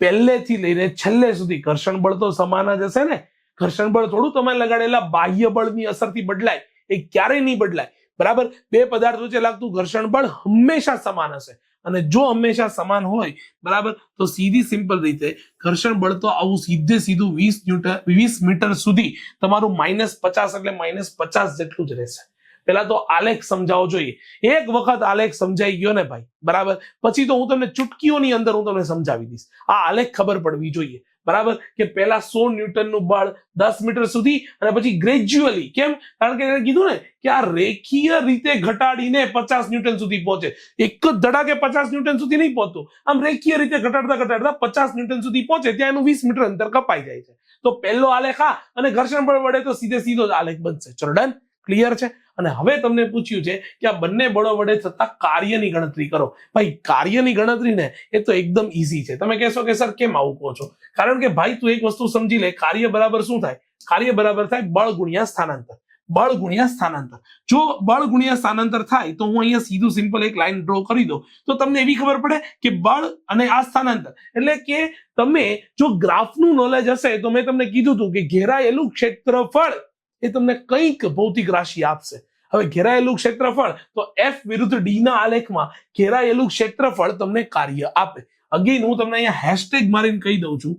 પહેલેથી લઈને છેલ્લે સુધી ઘર્ષણ બળ તો સમાન જ હશે ને. ઘર્ષણ બળ થોડું તમે લગાડેલા બાહ્ય બળની અસરથી બદલાય, એ ક્યારેય નહીં બદલાય, બરાબર. બે પદાર્થ વચ્ચે લાગતું ઘર્ષણ બળ હંમેશા સમાન હશે. અને જો હંમેશા સમાન હોય, બરાબર, તો સીધી સિમ્પલ રીતે ઘર્ષણ બળ તો આવું સીધું 20 મીટર સુધી તમારું -50 એટલે -50 જેટલું જ રહેશે. પેલા તો આલેખ સમજાવવો જોઈએ. એક વખત આલેખ સમજાઈ ગયો ને ભાઈ, બરાબર, પછી તો હું તમને ચુટકીઓની અંદર હું તમને સમજાવી દઈશ. આ આલેખ ખબર પડવી જોઈએ, બરાબર, કે પેલા 100 ન્યૂટનનું બળ 10 મીટર સુધી અને પછી ગ્રેજ્યુઅલી. કેમ? કારણ કે એને કીધું ને કે આ રેખીય રીતે ઘટાડીને 50 ન્યૂટન સુધી પહોંચે. એક જ ધડાકે 50 ન્યૂટન સુધી નહીં પહોંચતું, આમ રેખીય રીતે ઘટાડતા 50 ન્યૂટન સુધી પહોંચે ત્યાં એનું 20 મીટર અંતર કપાઈ જાય છે. તો પહેલો આલેખ આ, અને ઘર્ષણ બળ વડે તો સીધો જ આલેખ બનશે. ચલો ડન, ક્લિયર છે? અને હવે તમને પૂછ્યું છે કે આ બંને બળો વડે થતા કાર્યની ગણતરી કરો. ભાઈ કાર્યની ગણતરી ને એ તો એકદમ ઈઝી છે. તમે કહેશો કે સર કેમ આવું કહો છો? કારણ કે ભાઈ તું એક વસ્તુ સમજી લે, કાર્ય બરાબર શું થાય? કાર્ય બરાબર થાય બળ ગુણ્યા સ્થાનાંતર. બળ ગુણ્યા સ્થાનાંતર. જો બળ ગુણ્યા સ્થાનાંતર થાય તો હું અહીંયા સીધું સિમ્પલ એક લાઈન ડ્રો કરી દઉં તો તમને એવી ખબર પડે કે બળ અને આ સ્થાનાંતર. એટલે કે તમે જો ગ્રાફનું નોલેજ હશે તો મેં તમને કીધું હતું કે ઘેરાયેલું ક્ષેત્રફળ એ તમને કંઈક ભૌતિક રાશિ આપશે. હવે ઘેરાયેલું ક્ષેત્રફળ તો F વિરુદ્ધ D ના આલેખમાં ઘેરાયેલું ક્ષેત્રફળ તમને કાર્ય આપે. અગેન હું તમને અહીંયા હેશટેગ મારીને કહી દઉં છું.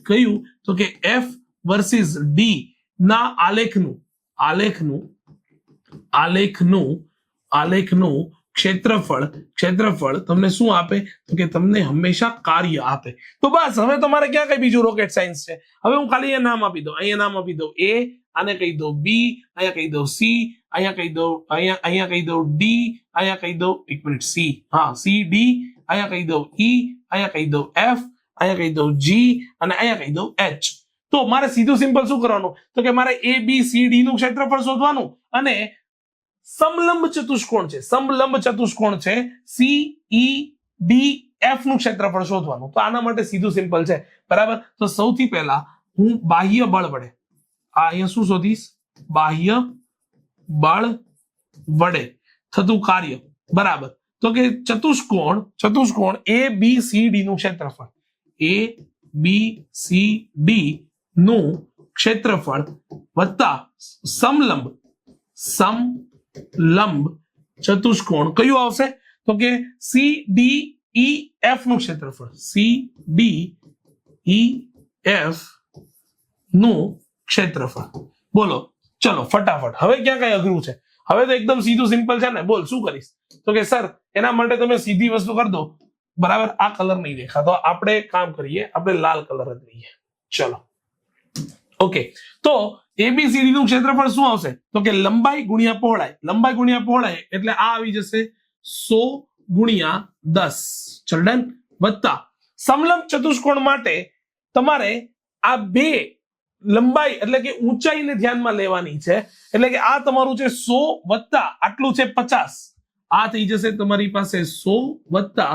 કયું? તો કે F વર્સિસ D ના આલેખનું ક્ષેત્રફળ તમને શું આપે? તો કે તમને હંમેશા કાર્ય આપે. તો બસ હવે તમારે ક્યાં કઈ બીજું રોકેટ સાયન્સ છે? હવે હું ખાલી અહીંયા નામ આપી દઉં. અહીંયા નામ આપી દઉં A, આને કહી દઉં B, અહીંયા કહી દઉં C, અહીંયા કહી દઉં અહીંયા કહી દઉં D, અહીંયા કહી દઉં એક મિનિટ C, હા C D, અહીંયા કહી દઉં E, અહીંયા કહી દઉં F, અહીંયા કહી દઉં G અને અહીંયા કહી દઉં H. તો મારે સીધું સિમ્પલ શું કરવાનું? તો કે મારે A B C D નું ક્ષેત્રફળ શોધવાનું અને સમલંબ ચતુષ્કોણ છે C E D F નું ક્ષેત્રફળ શોધવાનું. તો આના માટે સીધું સિમ્પલ છે, બરાબર. તો સૌથી પહેલા હું બાહ્ય બળ વડે અહીંયા શું શોધીશ? બાહ્ય બળ વડે થતું કાર્ય, બરાબર. તો કે ચતુષ્કોણ A B C D નું ક્ષેત્રફળ, A B C D નું ક્ષેત્રફળ વત્તા સમલંબ ચતુષ્કોણ કયું આવશે? તો કે C D E F નું ક્ષેત્રફળ, C D E F નું ક્ષેત્રફળ. બોલો, ચલો ફટાફટ. હવે ક્યાં કઈ અઘરું છે? હવે તો એકદમ સીધું સિમ્પલ છે ને, બોલ શું કરીશ? તો કે સર એના માટે તમે સીધી વસ્તુ કરી દો, બરાબર. આ કલર નહીં દેખાતો, આપણે કામ કરીએ, આપણે લાલ કલર જ લઈએ. ચલો ઓકે, તો એબીસીડી નું ક્ષેત્રફળ શું આવશે? તો કે લંબાઈ ગુણ્યા પહોળાઈ. લંબાઈ ગુણ્યા પહોળાઈ એટલે આ આવી જશે 100 ગુણ્યા 10. ચલ ડન. વત્તા સમલંબ ચતુષ્કોણ માટે તમારે આ બે લંબાઈ એટલે કે ઊંચાઈને ધ્યાનમાં લેવાની છે. એટલે કે આ તમારું છે 100 વત્તા આટલું છે 50. આ થઈ જશે તમારી પાસે 100 વત્તા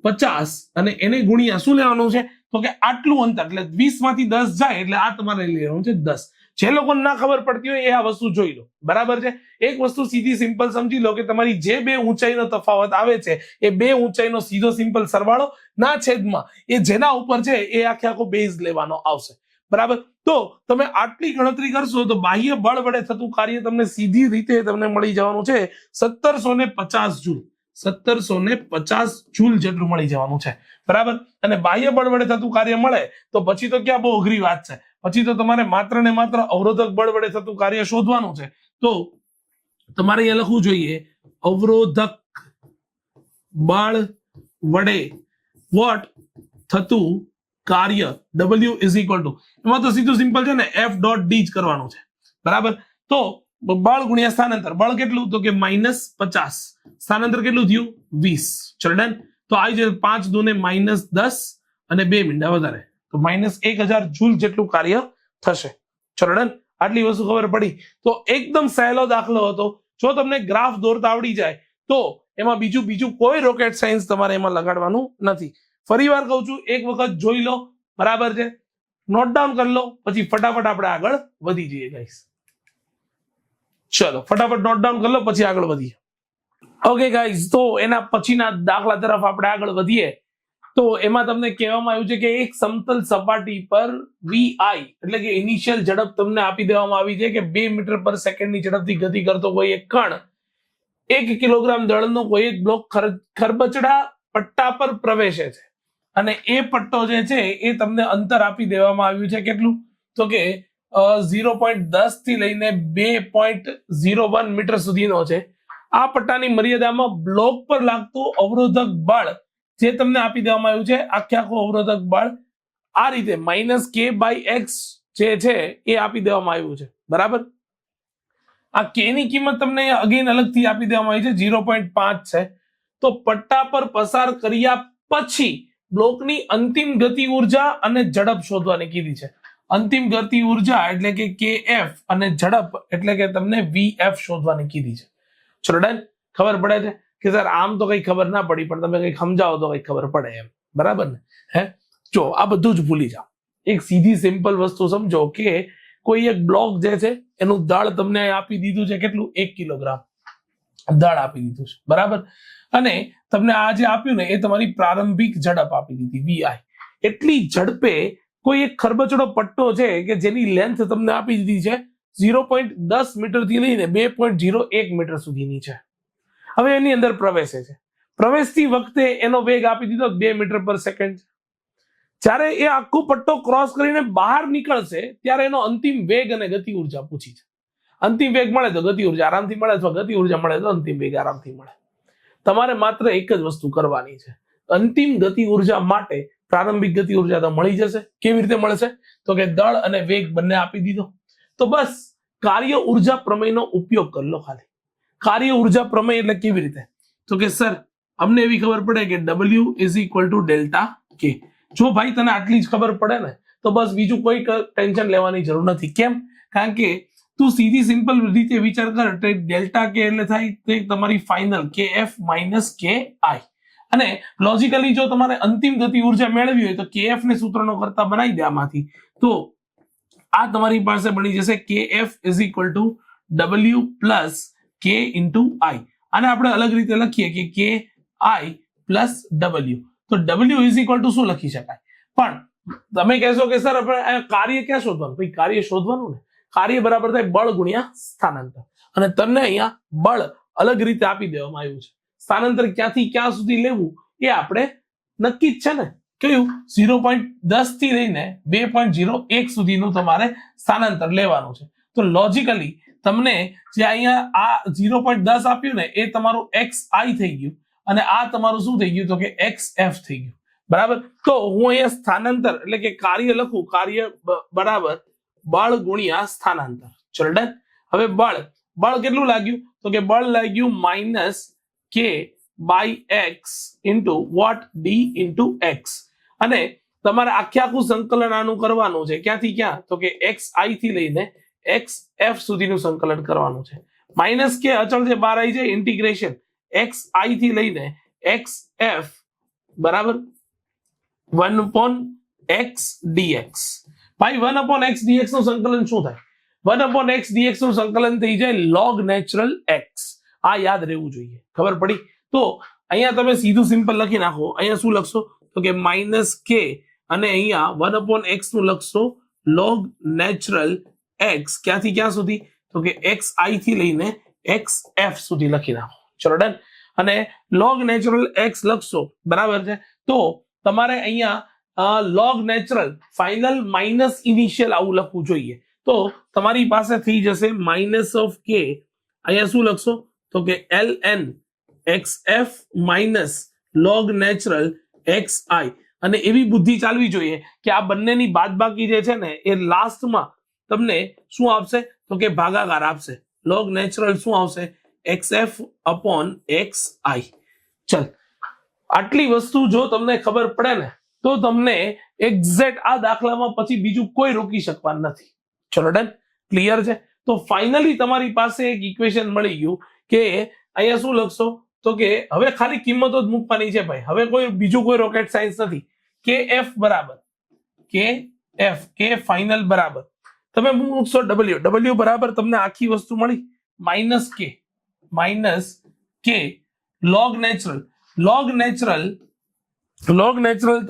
50 અને એને ગુણ્યા શું લેવાનું છે? તો કે આટલું અંતર એટલે 20 માંથી 10 જાય એટલે આ તમારે લેવાનું છે 10. જે લોકોને ના ખબર પડતી હોય એ આ વસ્તુ જોઈ લો, બરાબર છે. એક વસ્તુ સીધી સિમ્પલ સમજી લો કે તમારી જે બે ઊંચાઈનો તફાવત આવે છે એ બે ઊંચાઈનો સીધો સિમ્પલ સરવાળો ના છેદમાં એ જેના ઉપર છે એ આખે આખો બેઝ લેવાનો આવશે, બરાબર. તો તમે આટલી ગણતરી કરશો તો બાહ્ય બળ વડે થતું કાર્ય તમને સીધી રીતે તમને મળી જવાનું છે 1750 જૂલ. 1750 જૂલ જેટલું મળી જવાનું છે, બરાબર. અને બાહ્ય બળ વડે થતું કાર્ય મળે તો પછી તો ક્યાં બહુ અઘરી વાત છે. પછી તો તમારે માત્ર ને માત્ર અવરોધક બળ વડે થતું કાર્ય શોધવાનું છે. તો તમારે અહીંયા લખવું જોઈએ અવરોધક બળ વડે વોટ થતું કાર્ય W ઇઝ ઇક્વલ ટુ, એમાં તો સીધું સિમ્પલ છે ને F.D જ કરવાનું છે, બરાબર. તો બળ ગુણ્યા સ્થાનાંતર. બળ કેટલું? તો કે -50. સ્થાનાંતર કેટલું થયું? 20. ચલ ડન. તો આવી જાય 5 દુને -10 અને 2 મિનિટ વધારે તો -1000 જૂલ જેટલું કાર્ય થશે. ચલો ડન. આટલી વસ્તુ ખબર પડી તો એકદમ સહેલો દાખલો હતો. જો તમને ગ્રાફ દોરતા આવડી જાય તો એમાં બીજું કોઈ રોકેટ સાયન્સ તમારે એમાં લગાડવાનું નથી. ફરી વાર કહું છું, એક વખત જોઈ લો, બરાબર છે, નોટ ડાઉન કરી લો, પછી ફટાફટ આપણે આગળ વધી જઈએ ગાઈસ. ચલો ફટાફટ નોટ ડાઉન કરી લો પછી આગળ વધીએ. ઓકે ગાઈસ, તો એના પછીના દાખલા તરફ આપણે આગળ વધીએ. તો એમાં તમને કહેવામાં આવ્યું છે કે એક સમતલ સપાટી પર VI એટલે કે ઇનિશિયલ ઝડપ તમને આપી દેવામાં આવી છે કે 2 મીટર પર સેકન્ડની ઝડપથી ગતિ કરતો કોઈ એક કણ 1 કિલોગ્રામ દળનો કોઈ એક બ્લોક ખરબચડા પટ્ટા પર પ્રવેશે છે અને એ પટ્ટો જે છે એ તમને અંતર આપી દેવામાં આવ્યું છે. કેટલું? તો કે 0.10 થી લઈને 2.01 મીટર સુધીનો છે. આ પટ્ટાની મર્યાદામાં બ્લોક પર લાગતું અવરોધક બળ જે તમને આપી દેવામાં આવ્યું છે, આખે આખું અવરોધક બળ આ રીતે -K/x જે છે એ આપી દેવામાં આવ્યું છે, બરાબર. આ K ની કિંમત તમને અગેન અલગથી આપી દેવામાં આવી છે 0.5 છે. તો પટ્ટા પર પસાર કર્યા પછી બ્લોકની અંતિમ ગતિ ઉર્જા અને ઝડપ શોધવાની કીધી છે. અંતિમ ગતિ ઉર્જા એટલે કે KF અને ઝડપ એટલે કે તમને VF શોધવાની કીધી છે. ચલો ડન. ખબર પડે છે કે સર આમ તો કઈ ખબર ના પડી પણ તમે કઈ સમજાવો તો કઈ ખબર પડે એમ, બરાબર ને? જો આ બધું જ ભૂલી જાઓ, એક સીધી સિમ્પલ વસ્તુ સમજો કે કોઈ એક બ્લોક જે છે એનું દળ તમને આપી દીધું છે, કેટલું? 1 કિલોગ્રામ દળ આપી દીધું છે, બરાબર. અને તમને આ જે આપ્યું ને એ તમારી પ્રારંભિક ઝડપ આપી દીધી VI. એટલી ઝડપે કોઈ એક ખરબચડો પટ્ટો છે કે જેની લેન્થ તમને આપી દીધી છે 0.10 મીટર થી લઈને 2.01 મીટર સુધીની છે. હવે એની અંદર પ્રવેશે છે. પ્રવેશતી વખતે એનો વેગ આપી દીધો 2 મીટર પર સેકન્ડ. જ્યારે એ આખો પટ્ટો ક્રોસ કરીને બહાર નીકળશે ત્યારે એનો અંતિમ વેગ અને ગતિ ઉર્જા પૂછી છે. અંતિમ વેગ મળે તો ગતિ ઉર્જા આરામથી મળે અથવા ગતિ ઉર્જા મળે તો અંતિમ વેગ આરામથી મળે. તમારે માત્ર એક જ વસ્તુ કરવાની છે. અંતિમ ગતિ ઉર્જા માટે પ્રારંભિક ગતિ ઉર્જા તો મળી જશે. કેવી રીતે મળશે? તો કે દળ અને વેગ બંને આપી દીધો તો બસ કાર્ય ઉર્જા પ્રમેયનો ઉપયોગ કરી લો. ખાલી કાર્ય ઉર્જા પ્રમેય એટલે કેવી રીતે? તો કે સર અમને એવી ખબર પડે કે W is equal to delta K. જો ભાઈ તને આટલી જ ખબર પડે ને તો બસ બીજું કોઈ ટેન્શન લેવાની જરૂર નથી. કેમ? કારણ કે તું સીધી સિમ્પલ રીતે વિચાર કર, ડેલ્ટા K એટલે થાય તે તમારી ફાઇનલ KF માઇનસ KI. અને લોજિકલી જો તમારે અંતિમ ગતિ ઉર્જા મેળવી હોય તો KF ને સૂત્રનો કરતા બનાવી દે આમાંથી, તો આ તમારી પાસે બની જશે KF is equal two W plus K into I. આને આપણે અલગ રીતે લખીએ કે KI પ્લસ W. તો W ઇઝ ઇક્વલ ટુ શું લખી શકાય? પણ તમે કહેશો કે સર આપણે કાર્ય ક્યાં શોધવાનું? ભાઈ કાર્ય શોધવાનું ને, કાર્ય બરાબર થાય બળ ગુણ્યા સ્થાનાંતર. અને તમને અહીંયા બળ અલગ રીતે આપી દેવામાં આવ્યું છે. સ્થાનાંતર ક્યાંથી ક્યાં સુધી લેવું એ આપણે નક્કી જ છે ને. કયું? 0.10 થી લઈને 2.01 સુધીનું તમારે સ્થાનાંતર લેવાનું છે. તો લોજિકલી તમને જે અહીંયા આ 0.10 આપ્યું ને એ તમારું xi થઈ ગયું અને આ તમારું શું થઈ ગયું તો કે xf થઈ ગયું. બરાબર. તો હું અહીંયા સ્થાનાંતર એટલે કે કાર્ય લખું, કાર્ય બરાબર બળ ગુણ્યા સ્થાનાંતર. ચલો ડન. હવે બળ કેટલું લાગ્યું તો કે બળ લાગ્યું -k/x into what d into x. અને તમારે આખું સંકલન આનું કરવાનું છે. ક્યાંથી ક્યાં તો કે xi થી લઈને xf સુધીનું સંકલન કરવાનું છે. -k અચળ છે બહાર આવી જાય, ઇન્ટિગ્રેશન xi થી લઈને xf બરાબર 1/x dx. ભાઈ 1/x dx નું સંકલન શું થાય? 1/x dx નું સંકલન થઈ જાય log natural x. આ યાદ રહેવું જોઈએ. ખબર પડી? તો અહીંયા તમે સીધું સિમ્પલ લખી નાખો. અહીંયા શું લખશો તો કે -k અને અહીંયા 1/x નું લખશો log natural x. ક્યાંથી ક્યાં સુધી તો કે xi થી લઈને xf સુધી લખી નાખો. ચલો ડન. અને log natural x લખશો બરાબર છે. તો તમારે અહીંયા log natural final minus initial આવું લખવું જોઈએ. તો તમારી પાસે થઈ જશે -k. અહીંયા શું લખશો તો કે ln xf minus log natural xi. અને એવી બુદ્ધિ ચાલવી જોઈએ કે આ બંનેની બાદબાકી જે છે ને એ લાસ્ટમાં તમને શું આપશે તો કે ભાગાકાર આપશે. log natural શું આવશે xf/xi. ચલ, આટલી વસ્તુ જો તમને ખબર પડે ને તો તમને એક્ઝેક્ટ આ દાખલામાં પછી બીજું કોઈ રોકી શકવાનું નથી. ચલો ડન. ક્લિયર છે? તો ફાઇનલી તમારી પાસે એક ઇક્વેશન મળી ગયું કે અહીંયા શું લખશો તો કે હવે ખાલી કિંમતો જ મૂકવાની છે ભાઈ. હવે કોઈ બીજું કોઈ રોકેટ સાયન્સ નથી. kf બરાબર k ફાઇનલ બરાબર તમે મૂકશો w બરાબર તમને આખી વસ્તુ મળી -k log natural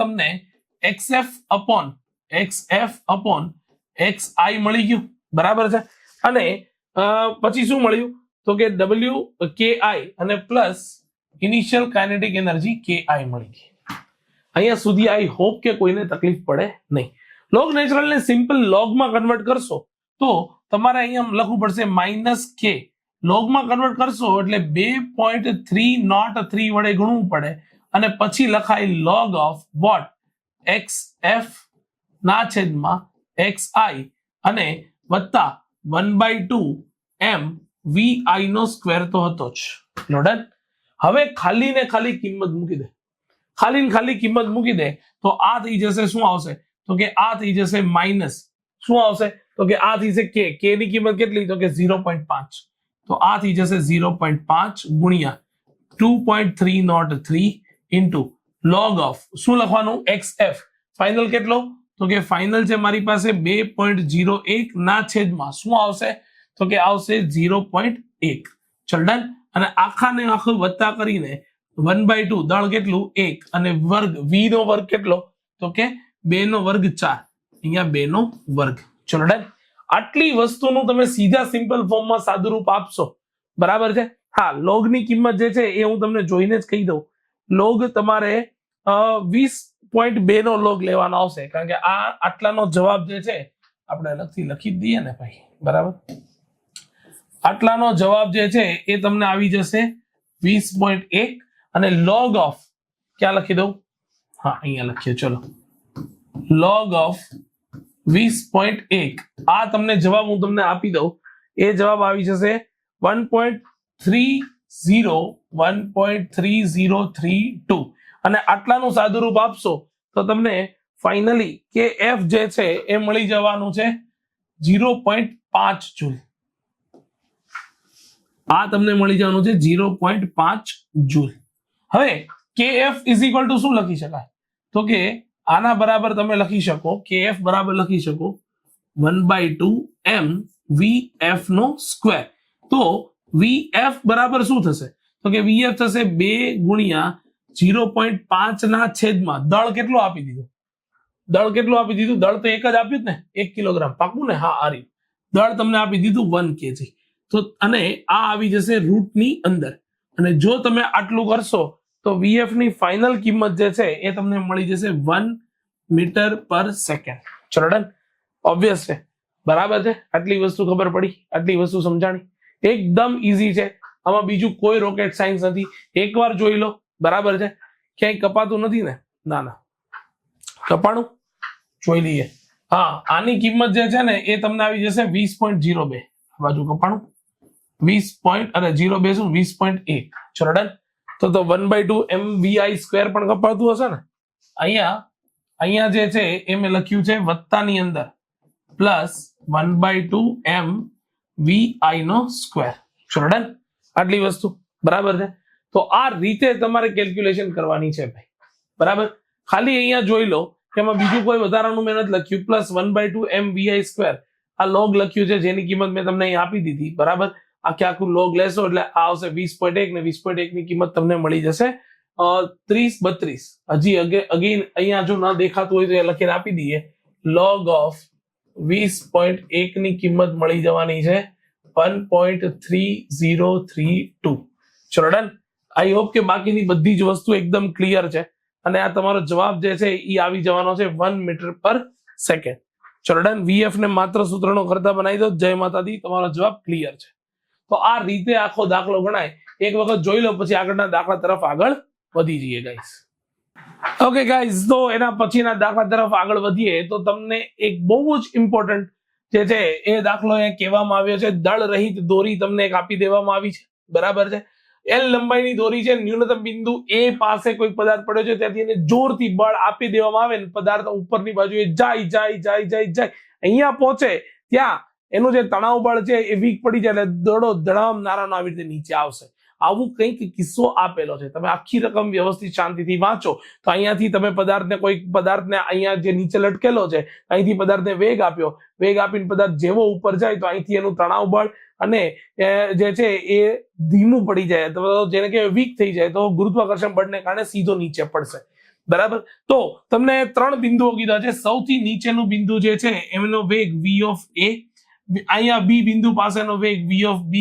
તમને xf/xi મળી ગયું. બરાબર છે. અને પછી શું મળ્યું તો કે ki અને plus initial kinetic energy ki મળી ગઈ. અહીંયા સુધી આઈ હોપ કે કોઈને તકલીફ પડે નહીં. log natural ને સિમ્પલ લોગમાં કન્વર્ટ કરશો તો તમારે અહીંયા લખવું પડશે -k. લોગમાં કન્વર્ટ કરશો એટલે 2.303 વડે ગુણવું પડે અને પછી લખાય log ઓફ વોટ xf ના છેદમાં xi અને વત્તા 1/2 m vi નો સ્ક્વેર તો હતો જ. ડન. હવે ખાલી ને ખાલી કિંમત મૂકી દે. ખાલી કિંમત મૂકી દે તો આ થઈ જશે શું આવશે તો કે આ થઈ જશે માઇનસ શું આવશે તો કે આ થઈ જશે k ની કિંમત કેટલી તો કે 0.5. તો આ થઈ જશે 0.5 ગુણ્યા 2.303 ઇન્ટુ log ઓફ શું લખવાનું xf. ફાઇનલ કેટલો તો કે ફાઇનલ છે મારી પાસે 2.01 ના છેદમાં શું આવશે તો કે આવશે 0.1. ચલ ડન. અને આખાને આખું વત્તા કરીને 1/2 દળ કેટલું 1 અને વર્ગ v નો વર્ગ કેટલો તો કે 2 નો વર્ગ 4. અહીંયા 2 નો વર્ગ. ચલો ડન. આટલી વસ્તુનું તમે સીધા સિમ્પલ ફોર્મમાં સાદુરૂપ આપશો. બરાબર છે. હા, લોગ ની કિંમત જે છે એ હું તમને જોઈને જ કહી દઉં. લોગ તમારે 20.2 નો લોગ લેવાનો આવશે કારણ કે આ આટલાનો જવાબ જે છે આપણે અલગથી લખી જ દઈએ ને ભાઈ. બરાબર. આટલાનો જવાબ જે છે એ તમને આવી જશે 20.1 અને log ઓફ ક્યાં લખી દઉં હા અહીંયા લખીએ. ચલો log ઓફ 20.1 આ તમને જવાબ હું તમને આપી દઉં. એ જવાબ આવી જશે 1.3032 અને આટલાનું સાદુરૂપ આપશો તો તમને ફાઇનલી કે f જે છે એ મળી જવાનું છે 0.5 જૂલ. આ તમને મળી જવાનું છે 0.5 જૂલ. હવે kf ઇઝ ટુ શું લખી શકાય તો કે આના બરાબર તમે લખી શકો kf બરાબર લખી શકો 1/2 m vf નો સ્ક્વેર. તો vf બરાબર શું થશે તો કે vf થશે 2 ગુણ્યા 0.5 ના છેદમાં દળ કેટલું આપી દીધું દળ તો એક જ આપ્યું ને 1 કિલોગ્રામ પાકું ને. હા, આ રહ્યું દળ તમને આપી દીધું 1 kg. તો અને આ આવી જશે રૂટની અંદર અને જો તમે આટલું કરશો તો vf ની ફાઇનલ કિંમત જે છે એ તમને મળી જશે 1 મીટર પર સેકન્ડ. ચલો ડન. ઓબ્વિયસ છે. બરાબર છે? આટલી વસ્તુ ખબર પડી, આટલી વસ્તુ સમજાણી, એકદમ ઈઝી છે. આમાં બીજું કોઈ રોકેટ સાયન્સ નથી. એકવાર જોઈ લો, બરાબર છે? ક્યાંય કપાતું નથી ને? ના ના, કપાણું જોઈ લઈએ. હા, આની કિંમત જે છે ને એ તમને આવી જશે 20.02. આ બાજુ કપાણું 20.02 શું 20.1. ચલો ડન. તો 1/2 mvi² પણ કપાતું હશે ને? અહીંયા જે છે એ મેં લખ્યું છે વત્તાની અંદર પ્લસ 1/2 mvi². ચલો ડન. આટલી વસ્તુ બરાબર છે. તો આ રીતે તમારે કેલ્ક્યુલેશન કરવાની છે ભાઈ, બરાબર? ખાલી અહીંયા જોઈ લો કે એમાં બીજું કોઈ વધારાનું મેં નથી લખ્યું. પ્લસ 1/2 mvi², આ લોગ લખ્યું છે જેની કિંમત મેં તમને અહીં આપી દીધી, બરાબર? આખું લોગ લેશો એટલે આ આવશે 20.1 ને 20.1 ની કિંમત તમને મળી જશે 3032. હજી અગેન અહીંયા જો ન દેખાતું હોય તો એ લખીને આપી દઈએ. લોગ ઓફ 20.1 ની કિંમત મળી જવાની છે 1.3032. ચલો ડન. આઈ હોપ કે બાકીની બધી જ વસ્તુ એકદમ ક્લિયર છે અને આ તમારો જવાબ જે છે એ આવી જવાનો છે 1 મીટર/સેકન્ડ. ચલો ડન. વીએફ ને માત્ર સૂત્રનો કરતા બનાવી દો. જય માતાજી, તમારો જવાબ ક્લિયર છે. તો આ રીતે આખો દાખલો ગણાય. એક વખત જોઈ લો પછી આગળના દાખલા તરફ આગળ વધી જઈએ ગાઈસ. ઓકે ગાઈસ, તો એના પછીના દાખલા તરફ આગળ વધીએ તો તમને એક બહુ જ ઇમ્પોર્ટન્ટ જે છે એ દાખલો અહીંયા કહેવામાં આવ્યો છે. દળ રહિત દોરી તમને એક આપી દેવામાં આવી છે, બરાબર છે? એલ લંબાઈની દોરી છે. ન્યૂનતમ બિંદુ એ પાસે કોઈ પદાર્થ પડ્યો છે ત્યાંથી એને જોરથી બળ આપી દેવામાં આવે ને પદાર્થ ઉપરની બાજુએ જાય અહીંયા પહોંચે ત્યાં એનું જે તણાવ બળ છે એ વીક પડી જાય એટલે દડો ધડામ નારાનો આવી રીતે નીચે આવશે. આવું કંઈક કિસ્સો આપેલો છે. તમે આખી રકમ વ્યવસ્થિત શાંતિથી વાંચો તો અહીંયાથી તમે કોઈ પદાર્થને અહીંયા જે નીચે લટકેલો છે અહીંથી પદાર્થને વેગ આપ્યો, વેગ આપીને પદાર્થ જેવો ઉપર જાય તો અહીંથી એનું તણાવ બળ અને જે છે એ ધીમું પડી જાય, તો જેને કે વીક થઈ જાય તો ગુરુત્વાકર્ષણ બળને કારણે સીધો નીચે પડશે, બરાબર? તો તમને 3 બિંદુઓ કીધા છે. સૌથી નીચેનું બિંદુ જે છે એમનો વેગ v ઓફ a, અહીંયા બી બિંદુ પાસેનો વેગ v ઓફ b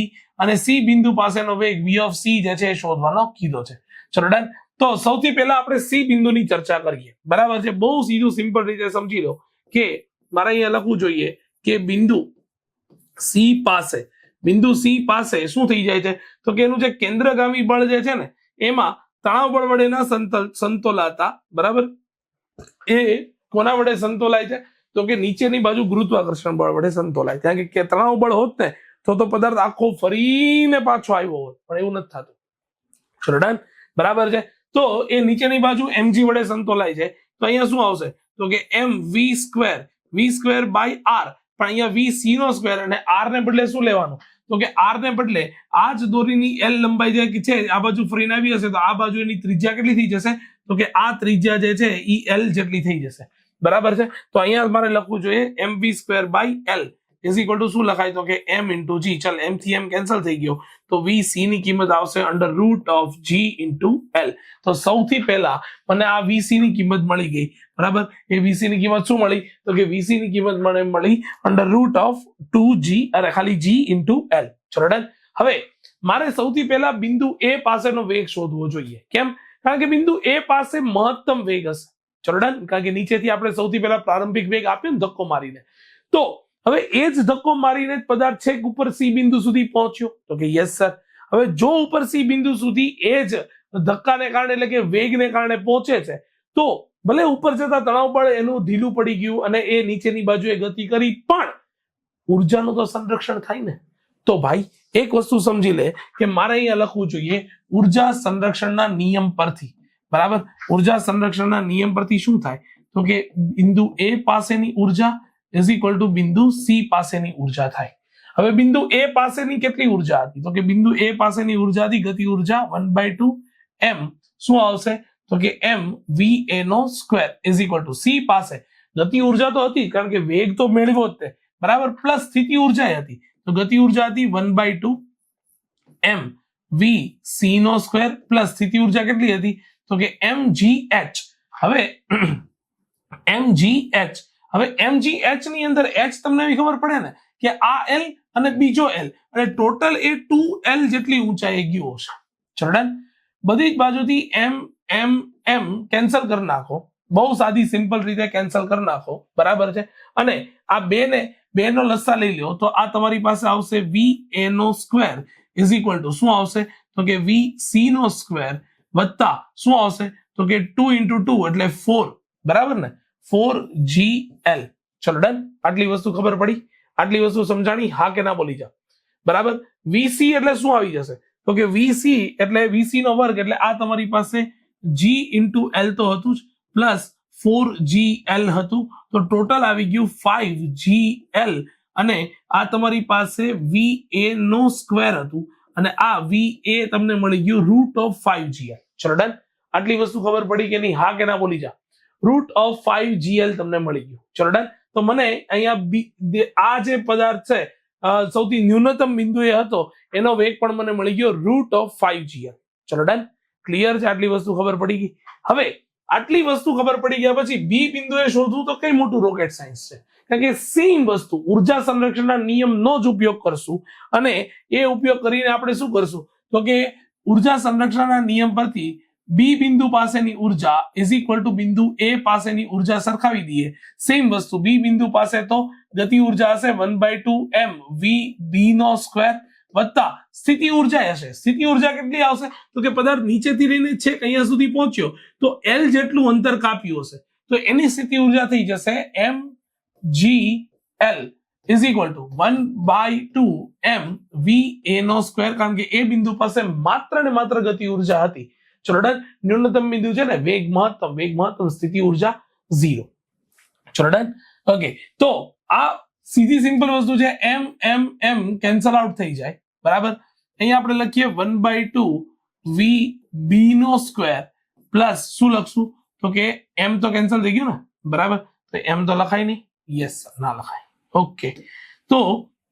અને સી બિંદુ પાસેનો વેગ v ઓફ c જે છે એ શોધવાનો કીધો છે. ચલો ડન. તો સૌથી પહેલા આપણે સી બિંદુની ચર્ચા કરીએ, બરાબર છે? બહુ સીધું સિમ્પલ રીતે સમજી લો કે મારે અહીંયા લખવું જોઈએ કે બિંદુ સી પાસે શું થઈ જાય છે તો કે એનું જે કેન્દ્રગામી બળ જે છે ને એમાં તણાવ બળ વડેના સંતોલાતા, બરાબર? એ કોના વડે સંતોલાય છે તો કે નીચેની બાજુ ગુરુત્વાકર્ષણ બળ વડે સંતોલાય. કારણ કે તણાવ બળ હોત ને તો પદાર્થ આખો ફરીને પાછો આવ્યો હોત, પણ એવું નથી થતું. ચલો ડન, બરાબર છે? તો એ નીચેની બાજુ mg વડે સંતોલાય છે તો અહીંયા શું આવશે તો કે mv² બાય r, પણ અહીંયા vc² અને r ને બદલે શું લેવાનું તો કે r ને બદલે આ જ દોરીની l લંબાઈ જે છે આ બાજુ ફરીને આવી હશે તો આ બાજુ એની ત્રિજ્યા કેટલી થઈ જશે તો કે આ ત્રિજ્યા જે છે એ l જેટલી થઈ જશે, બરાબર છે? તો અહીંયા મારે લખવું જોઈએ mv² by l is equal to શું લખાય તો કે m ઇન્ટુ g. ચાલ m થી m કેન્સલ થઈ ગયો તો vc ની કિંમત આવશે √g ઇન્ટુ l. તો સૌથી પહેલા મને આ vc ની કિંમત મળી ગઈ, બરાબર? એ vc ની કિંમત શું મળી તો કે vc ની કિંમત મને મળી √2g અરે ખાલી g ઇન્ટુ l. ચલો ડન. હવે મારે સૌથી પહેલા બિંદુ a પાસેનો વેગ શોધવો જોઈએ. કેમ? કારણ કે બિંદુ a પાસે મહત્તમ વેગ હશે. ચલો ડન. કારણ કે નીચેથી આપણે સૌથી પહેલા પ્રારંભિક વેગ આપ્યો ને ધક્કો મારીને, તો હવે એ જ ધક્કો મારીને પદાર્થ છેક ઉપર સી બિંદુ સુધી પહોંચ્યો તો કે યસ સર. હવે જો ઉપર સી બિંદુ સુધી એ જ ધક્કાને કારણે એટલે કે વેગને કારણે પહોંચે છે તો ભલે ઉપર જતા તણાવ બળ એનું ઢીલું પડી ગયું અને એ નીચેની બાજુએ ગતિ કરી, પણ ઉર્જાનું તો સંરક્ષણ થાય ને. તો ભાઈ એક વસ્તુ સમજી લે કે મારે અહીંયા લખવું જોઈએ ઉર્જા સંરક્ષણના નિયમ પરથી, બરાબર? ઉર્જા સંરક્ષણના નિયમ પરથી શું થાય તો કે બિંદુ a પાસેની ઉર્જા ઇઝ ઇક્વલ ટુ બિંદુ સી પાસેની ઉર્જા થાય. હવે બિંદુ a પાસેની કેટલી ઉર્જા હતી તો કે બિંદુ a પાસેની ઉર્જા હતી ગતિ ઉર્જા 1/2 m શું આવશે તો કે mva² is equal two C પાસે ગતિ ઉર્જા તો હતી કારણ કે વેગ તો મેળવ્યો જ તે, બરાબર? પ્લસ સ્થિતિ ઉર્જા હતી તો ગતિ ઉર્જા હતી 1/2 mvc² પ્લસ સ્થિતિ ઉર્જા કેટલી હતી તો કે mgh. હવે mgh હવે mgh ની અંદર h તમને એવી ખબર પડે ને કે આ l અને બીજો l અને ટોટલ એ 2l જેટલી ઊંચાઈ ગયો હશે. ચલો ડન. બધી જ બાજુથી m કેન્સલ કરી નાખો, બહુ સાદી સિમ્પલ રીતે કેન્સલ કરી નાખો, બરાબર છે? અને આ બે ને બે નો લસા લઈ લો તો આ તમારી પાસે આવશે VA નો સ્ક્વેર ઇઝ ઇક્વલ ટુ શું આવશે તો કે VC નો સ્ક્વેર વત્તા શું આવશે તો કે 2 into 2 એટલે 4 બરાબર ને 4GL. ચલો ડન. આટલી વસ્તુ ખબર પડી, આટલી વસ્તુ સમજાણી, હા કે ના બોલી જા. બરાબર. VC એટલે શું આવી જશે તો કે VC એટલે VC નો વર્ગ એટલે આ તમારી પાસે G into L તો હતું જ પ્લસ 4GL હતું તો ટોટલ આવી ગયું 5GL અને આ તમારી પાસે VA નો સ્ક્વેર હતું અને આ VA તમને મળી ગયું √5GL. ચલો ડન. આટલી વસ્તુ ખબર પડી કે નહીં, હા કે ના બોલી જા. √5GL તમને મળી ગયું. ચલો ડન. તો મને અહીંયા આ જે પદાર્થ છે સૌથી ન્યૂનતમ બિંદુ એ હતો એનો વેગ પણ મને મળી ગયો √5GL. ચલો ડન. ક્લિયર છે? આટલી વસ્તુ ખબર પડી ગઈ. હવે આટલી વસ્તુ ખબર પડી ગયા પછી બી બિંદુએ શોધવું તો કઈ મોટું રોકેટ સાયન્સ છે, કારણ કે સેમ વસ્તુ ઉર્જા સંરક્ષણના નિયમનો જ ઉપયોગ કરશું અને એ ઉપયોગ કરીને આપણે શું કરશું તો કે ઉર્જા સંરક્ષણના નિયમ પરથી બી બિંદુ પાસેની ઉર્જા ઇઝ ઇક્વલ ટુ બિંદુ એ પાસેની ઉર્જા સરખાવી દઈએ. સેમ વસ્તુ બી બિંદુ પાસે તો ગતિ ઉર્જા હશે 1/2 mv નો સ્ક્વેર વત્તા સ્થિતિ ઉર્જા હશે. સ્થિતિ ઉર્જા કેટલી આવશે તો કે પદાર્થ નીચેથી લઈને છેક અહીંયા સુધી પહોંચ્યો તો L જેટલું અંતર કાપ્યું હશે તો એની સ્થિતિ ઉર્જા થઈ જશે mgL is equal to 1/2 mva નો સ્ક્વેર, કારણ કે એ બિંદુ પાસે માત્ર ને માત્ર ગતિ ઉર્જા હતી. ચલો ડન. ન્યૂનતમ બિંદુ છે ને વેગ મહત્તમ સ્થિતિ ઉર્જા 0. ચલો ડન. ઓકે. તો આ સીધી સિમ્પલ વસ્તુ છે. m કેન્સલ આઉટ થઈ જાય. બરાબર. અહીંયા આપણે લખીએ 1/2 vb નો સ્ક્વેર પ્લસ શું લખશું તો કે m તો કેન્સલ થઈ ગયું ને. બરાબર. તો m તો લખાય નહીં. યસ ના લખાય. ઓકે. તો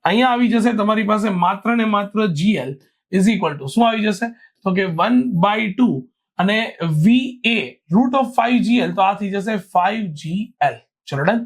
અહીંયા આવી જશે તમારી પાસે માત્ર ને માત્ર gl ઇઝ ઇક્વલ ટુ શું આવી જશે તો કે 1/2 અને va √5GL તો આ થઈ જશે 5GL. ચલો ડન.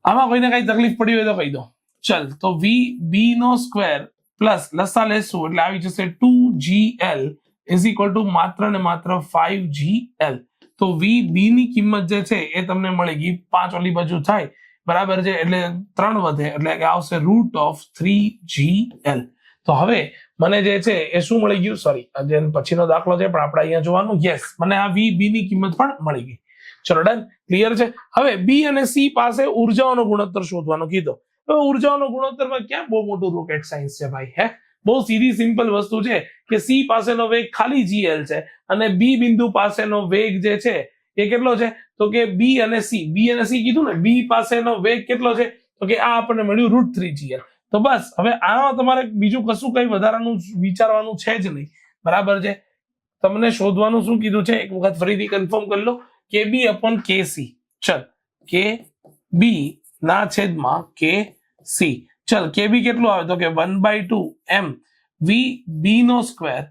આમાં કોઈને કઈ તકલીફ પડી હોય તો કહી દો. ચલ તો VB નો સ્ક્વેર પ્લસ લસા લેશું એટલે આવી જશે 2GL ઇઝ ઇક્વલ ટુ માત્ર ને માત્ર 5GL. તો VB ની કિંમત જે છે એ તમને મળી ગઈ 5 ઓલી બાજુ થાય બરાબર છે એટલે 3 વધે એટલે કે આવશે √3GL. તો હવે મને જે છે એ શું મળી ગયું, સોરી પછીનો દાખલો છે પણ આપણે અહીંયા જોવાનું. યસ, મને આ VB ની કિંમત પણ મળી ગઈ. ચલો ડન. ક્લિયર છે? હવે બી અને સી પાસે ઉર્જાઓનો ગુણોત્તર શોધવાનો કીધો. હવે ઉર્જાઓનો ગુણોત્તરમાં ક્યાં બહુ મોટું રોકેટ સાયન્સ છે ભાઈ? હે, બહુ સીધી સિમ્પલ વસ્તુ છે કે સી પાસેનો વેગ ખાલી GL છે અને બી બિંદુ પાસેનો વેગ જે છે એ કેટલો છે તો કે બી અને સી કીધું ને, બી પાસેનો વેગ કેટલો છે તો કે આ આપણને મળ્યું √3GL. તો બસ હવે આમાં તમારે બીજું કશું કઈ વધારાનું વિચારવાનું છે જ નહીં. બરાબર છે. તમને શોધવાનું શું કીધું છે એક વખત ફરીથી કન્ફર્મ કરી લો. KB/KC. ચલ KB ના છેદમાં KC. ચલ KB કેટલું આવે તો કે 1/2 mvb નો સ્ક્વેર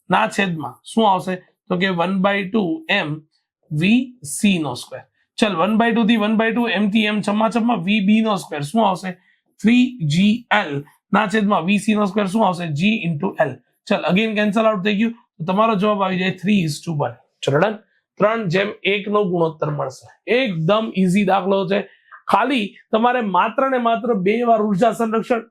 ના છેદમાં શું આવશે તો કે 1/2 mvc નો સ્ક્વેર. ચલ 1/2 થી 1/2 m થી m છમ્મા vb નો સ્ક્વેર શું આવશે 3GL ના છેદમાં vc નો સ્ક્વેર શું આવશે g into l. ચલ અગેન કેન્સલ આઉટ થઈ ગયું તો તમારો જવાબ આવી જાય 3:1. ચલો ડન. 3:1 નો ગુણોત્તર મળશે. એકદમ ઈઝી દાખલો છે. ખાલી તમારે માત્ર ને માત્ર 2 વાર ઉર્જા સંરક્ષણ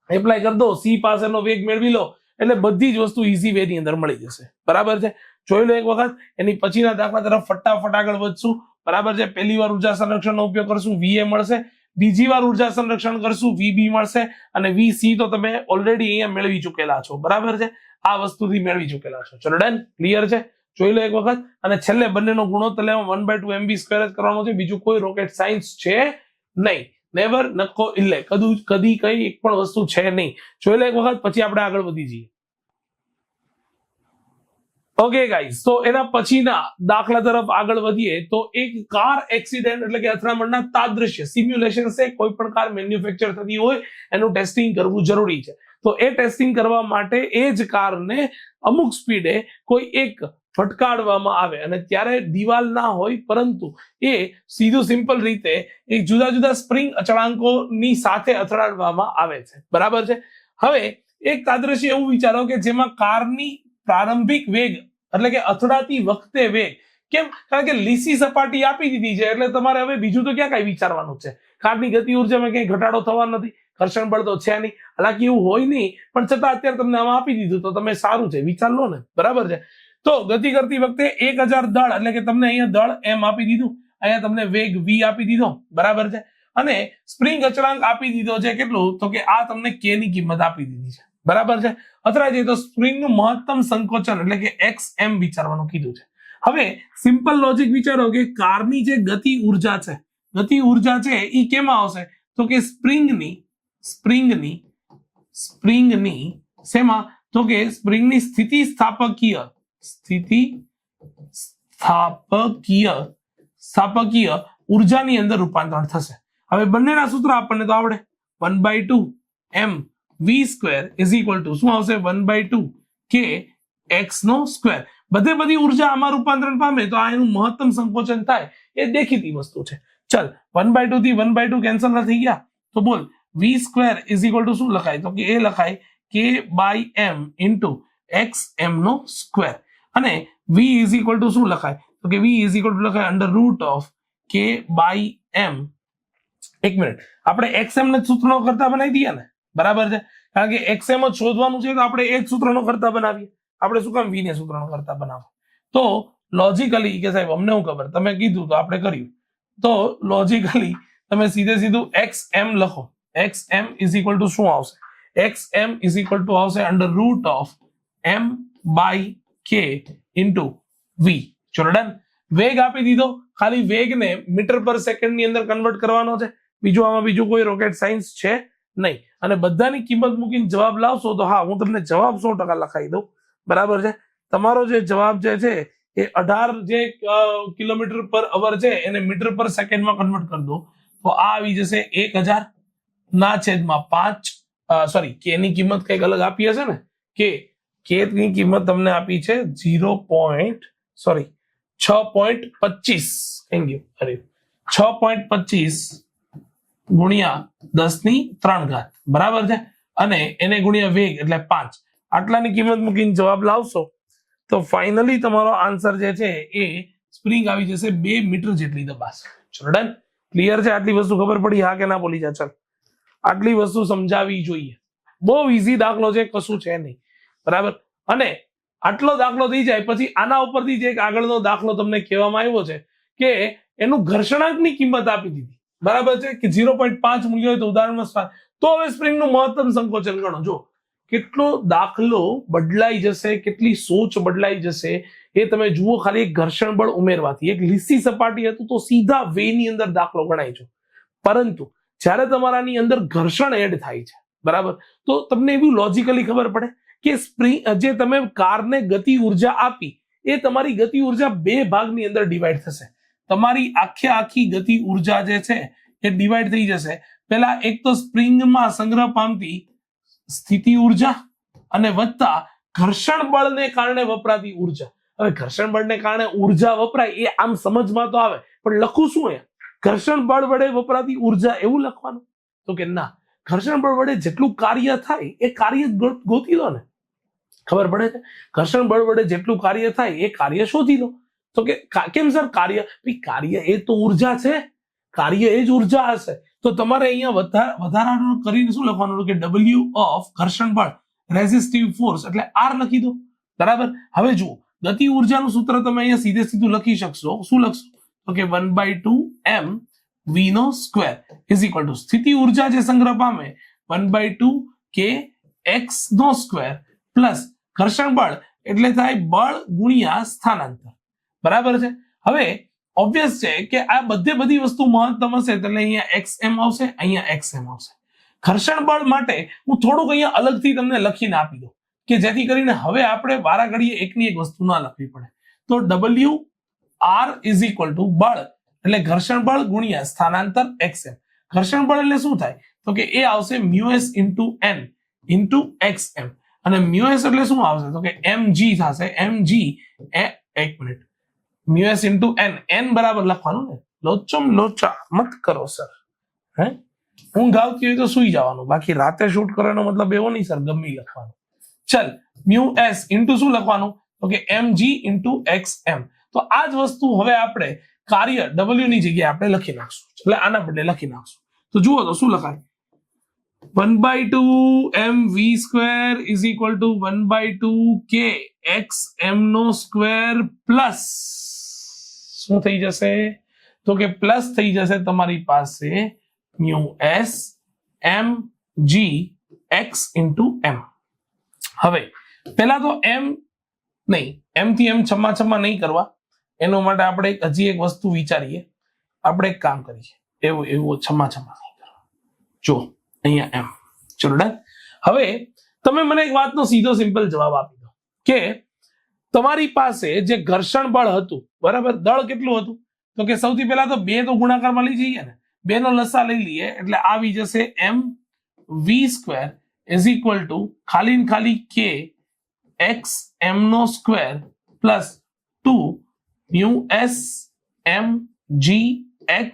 એપ્લાય કરી દો, સી પાસેનો વેગ મેળવી લો એટલે બધી જ વસ્તુ ઈઝી વે ની અંદર મળી જશે. બરાબર છે. જોઈ લો એક વખત. એની પછીના દાખલા તરફ ફટાફટ આગળ વધશું. બરાબર છે. પહેલી વાર ઉર્જા સંરક્ષણનો ઉપયોગ કરશું, VA મળશે. બીજી વાર ઉર્જા સંરક્ષણ કરશું, VB મળશે અને VC તો તમે ઓલરેડી અહીંયા મેળવી ચૂકેલા છો. બરાબર છે. આ વસ્તુથી મેળવી ચૂકેલા છો. ચલો ડન. ક્લિયર છે? જોઈ લો એક વખત. અને છેલ્લે બંનેનો ગુણોત્તર લેવા 1/2 mv² જ કરવાનો છે. બીજું કોઈ રોકેટ સાયન્સ છે નહીં. નેવર, નક્કો, ઇલ્લે, કદી કઈ એક પણ વસ્તુ છે નહીં. જોઈ લો એક વખત, પછી આપણે આગળ વધી જઈએ. ઓકે ગાઈઝ, તો એના પછીના દાખલા તરફ આગળ વધીએ તો એક કાર એક્સિડન્ટ એટલે કે અથડામણના તાદ્રશ્ય સિમ્યુલેશન છે. કોઈ પણ કાર મેન્યુફેક્ચર થતી હોય એનું ટેસ્ટિંગ કરવું જરૂરી છે. તો એ ટેસ્ટિંગ કરવા માટે એ જ કારને અમુક સ્પીડે કોઈ એક ફટકારવામાં આવે અને ત્યારે દિવાલ ના હોય પરંતુ એ સીધું સિમ્પલ રીતે એક જુદા જુદા સ્પ્રિંગ અચળાંકોની સાથે અથડાડવામાં આવે છે. બરાબર છે. હવે એક તાદ્રશ્ય એવું વિચારો કે જેમાં કારની પ્રારંભિક વેગ એટલે કે અથડાતી વખતે વેગ કેમ? કારણ કે લીસી સપાટી આપી દીધી છે એટલે તમારે હવે બીજું તો ક્યાં કઈ વિચારવાનું છે. કારની ગતિ ઉર્જામાં કઈ ઘટાડો થવાનો નથી, ઘર્ષણ બળ તો છે નહીં. હાલાકી એવું હોય નહીં, પણ છતાં અત્યારે તમને આમાં આપી દીધું તો તમે સારું છે વિચાર લો ને, બરાબર છે. તો ગતિ કરતી વખતે 1000 દળ, એટલે કે તમને અહીંયા દળ m આપી દીધું, અહીંયા તમને વેગ v આપી દીધો, બરાબર છે. અને સ્પ્રિંગ અચળાંક આપી દીધો છે કેટલું? તો કે આ તમને k ની કિંમત આપી દીધી છે, બરાબર છે. અથડાય છે તો સ્પ્રિંગનું મહત્તમ સંકોચન એટલે કે xm વિચારવાનું કીધું છે. હવે સિમ્પલ લોજિક વિચારો કે કારની જે ગતિ ઉર્જા છે એ કેમાં આવશે? તો કે સ્પ્રિંગની શેમાં? તો કે સ્પ્રિંગની સ્થાપકીય ઉર્જાની અંદર રૂપાંતરણ થશે. હવે બંનેના સૂત્ર આપણને તો આવડે. 1/2 mv² ઇઝ ઇક્વલ ટુ શું આવશે? 1/2 k x નો સ્ક્વેર. બધી ઉર્જા આમાં રૂપાંતરણ પામે તો આ એનું મહત્તમ સંકોચન થાય એ દેખીતી વસ્તુ છે. ચલ 1/2 થી 1/2 કેન્સલ થઈ ગયા તો બોલ v² ઇઝ ઇક્વલ ટુ શું લખાય? તો કે એ લખાય k/m ઇન્ટુ xm નો સ્ક્વેર. અને v ઇઝ ઇક્વલ ટુ શું લખાય? તો કે v ઇઝ ઇક્વલ ટુ લખાય અંડર રૂટ ઓફ k/m. એક મિનિટ, આપણે xm ને સૂત્રનો કરતા બનાવી દઈએ ને, બરાબર છે. કારણ કે xm જ શોધવાનું છે તો આપણે એ જ સૂત્રનો કરતા બનાવીએ. આપણે શું કામ v ને સૂત્રનો કરતા બનાવો? તો લોજિકલી કે સાહેબ અમને હું ખબર, તમે કીધું તો આપણે કર્યું. તો લોજિકલી તમે સીધું xm લખો. xm ઇઝ ઇક્વલ ટુ શું આવશે? xm ઇઝ ઇક્વલ ટુ આવશે under root of m/k into v. ચલો ડન. વેગ આપી દીધો, ખાલી વેગને મીટર પર સેકન્ડ ની અંદર કન્વર્ટ કરવાનો છે. બીજું કોઈ રોકેટ સાયન્સ છે નહીં. અને બધાની કિંમત મૂકીને જવાબ લાવશો તો હા, હું તમને જવાબ 100% લખાઈ દઉં, બરાબર છે. તમારો જે જવાબ જે છે એ 18 જે કિલોમીટર પર અવર છે એને મીટર પર સેકન્ડમાં કન્વર્ટ કરી દો તો આ આવી જશે 1000 ના છેદમાં 5. સોરી, કે ની કિંમત કઈક અલગ આપી હશે ને. કે ની કિંમત તમને આપી છે 6.25. Thank you. અરે 6.25 ગુણ્યા 10⁻3, બરાબર છે. અને એને ગુણ્યા વેગ એટલે 5. આટલાની કિંમત મૂકીને જવાબ લાવશો તો ફાઇનલી તમારો આન્સર જે છે એ સ્પ્રિંગ આવી જશે 2 મીટર જેટલી દબાશે. ચલો ડન. ક્લિયર છે? આટલી વસ્તુ ખબર પડી? હા કે ના બોલી જા? ચલ, આટલી વસ્તુ સમજાવી જોઈએ. બહુ ઈઝી દાખલો છે, કશું છે નહીં, બરાબર. અને આટલો દાખલો થઈ જાય પછી આના ઉપરથી જે એક આગળનો દાખલો તમને કહેવામાં આવ્યો છે કે એનું ઘર્ષણાંકની કિંમત આપી દીધી, બરાબર છે, કે 0.5 મૂલ્ય હોય તો ઉદાહરણમાં તો હવે સ્પ્રિંગનું મહત્તમ સંકોચન ગણો. જો કેટલો દાખલો બદલાઈ જશે, કેટલી સોચ બદલાઈ જશે એ તમે જુઓ. ખાલી એક ઘર્ષણ બળ ઉમેરવાથી. એક લીસી સપાટી હતું તો સીધા વે ની અંદર દાખલો ગણાય છે, પરંતુ જ્યારે તમારાની અંદર ઘર્ષણ એડ થાય છે, બરાબર, તો તમને એવું લોજિકલી ખબર પડે કે સ્પ્રિંગ જે તમે કારને ગતિ ઉર્જા આપી એ તમારી ગતિ ઉર્જા 2 ભાગની અંદર ડિવાઈડ થશે. તમારી આખી ગતિ ઉર્જા જે છે એ ડિવાઈડ થઈ જશે. પહેલા એક તો સ્પ્રિંગમાં સંગ્રહ પામતી સ્થિતિ ઉર્જા અને વત્તા ઘર્ષણ બળને કારણે વપરાતી ઉર્જા. હવે ઘર્ષણ બળને કારણે ઉર્જા વપરાય એ આમ સમજમાં તો આવે, પણ લખું શું એ? ઘર્ષણ બળ વડે વપરાતી ઉર્જા એવું લખવાનું? તો કે ના, ઘર્ષણ બળ વડે જેટલું કાર્ય થાય એ કાર્ય ગોતી લો ને. ખબર પડે છે? ઘર્ષણ બળ વડે જેટલું કાર્ય થાય એ કાર્ય શોધી લો. તો કે કેમ સર કાર્ય? કાર્ય એ તો ઉર્જા છે, કાર્ય એ જ ઉર્જા હશે. તો તમારે અહીંયા વધારાનું કરીને શું લખવાનું કે W ઓફ ઘર્ષણ બળ રેઝિસ્ટિવ ફોર્સ એટલે R લખી દો, બરાબર. હવે જુઓ, ગતિ ઉર્જાનું સૂત્ર તમે અહીંયા સીધું લખી શકશો. શું લખશો? તો કે 1/2 mv નો સ્ક્વેર ઇઝ ઇક્વલ ટુ સ્થિતિ ઉર્જા જે સંગ્રહ પામે 1/2 k x નો સ્ક્વેર પ્લસ ઘર્ષણ બળ એટલે થાય બળ ગુણ્યા સ્થાનાંતર, બરાબર છે. હવે ઓબ્વિયસ છે કે આ બધી વસ્તુ મહત્તમ હશે એટલે અહીંયા xm આવશે, અહીંયા xm આવશે. ઘર્ષણ બળ માટે હું થોડુંક અહીંયા અલગથી તમને લખીને આપી દઉં કે જેથી કરીને હવે આપણે વારા ઘડીએ એકની એક વસ્તુ ના લખવી પડે. તો WR ઇઝ ઇક્વલ ટુ બળ એટલે ઘર્ષણ બળ ગુણ્યા સ્થાનાંતર xm. ઘર્ષણ બળ એટલે શું થાય? તો કે એ આવશે μs into n into xm. અને μs એટલે શું આવશે? તો કે mg થશે. mg એક મિનિટ, μs ઇન્ટુ n બરાબર લખવાનું ને. લોચા મત કરો સર. હે, ઊંઘ આવતી હોય તો સુઈ જવાનું, બાકી રાતે શૂટ કરવાનો મતલબ એવો નહીં સર, ગમે લખવાનું. ચલ, μs ઇન્ટુ શું લખવાનું? તો કે mg ઇન્ટુ xm. તો આ જ વસ્તુ હવે આપણે કાર્ય W ની જગ્યાએ આપણે લખી નાખશું, એટલે આના બદલે લખી નાખશું. તો જુઓ તો શું લખાય, 1/2 mv square is equal to 1/2 k x m નો સ્ક્વેર પ્લસ શું થઈ જશે, તો કે પ્લસ થઈ જશે તમારી પાસે mu s m g x into m. હવે પેલા તો m નહીં, m થી m છમ્મા છમ્મા નહીં કરવા, એનો માટે આપણે હજી એક વસ્તુ વિચારીએ. આપણે એક કામ કરીએ, એવું છમ્મા છમ્મા નહીં કરવા. જો અહીંયા m, ચલો ડન. હવે તમે મને એક વાતનો સીધો સિમ્પલ જવાબ આપી દો કે તમારી પાસે જે ઘર્ષણ બળ હતું, બરાબર, દળ કેટલું હતું, તો કે સૌથી પહેલા તો 2 તો ગુણાકારમાં લઈ જઈએ ને, 2 નો લસા લઈ લઈએ એટલે આવી જશે m v square is equal to ખાલી ને ખાલી k x m નો square plus 2 mu s m g x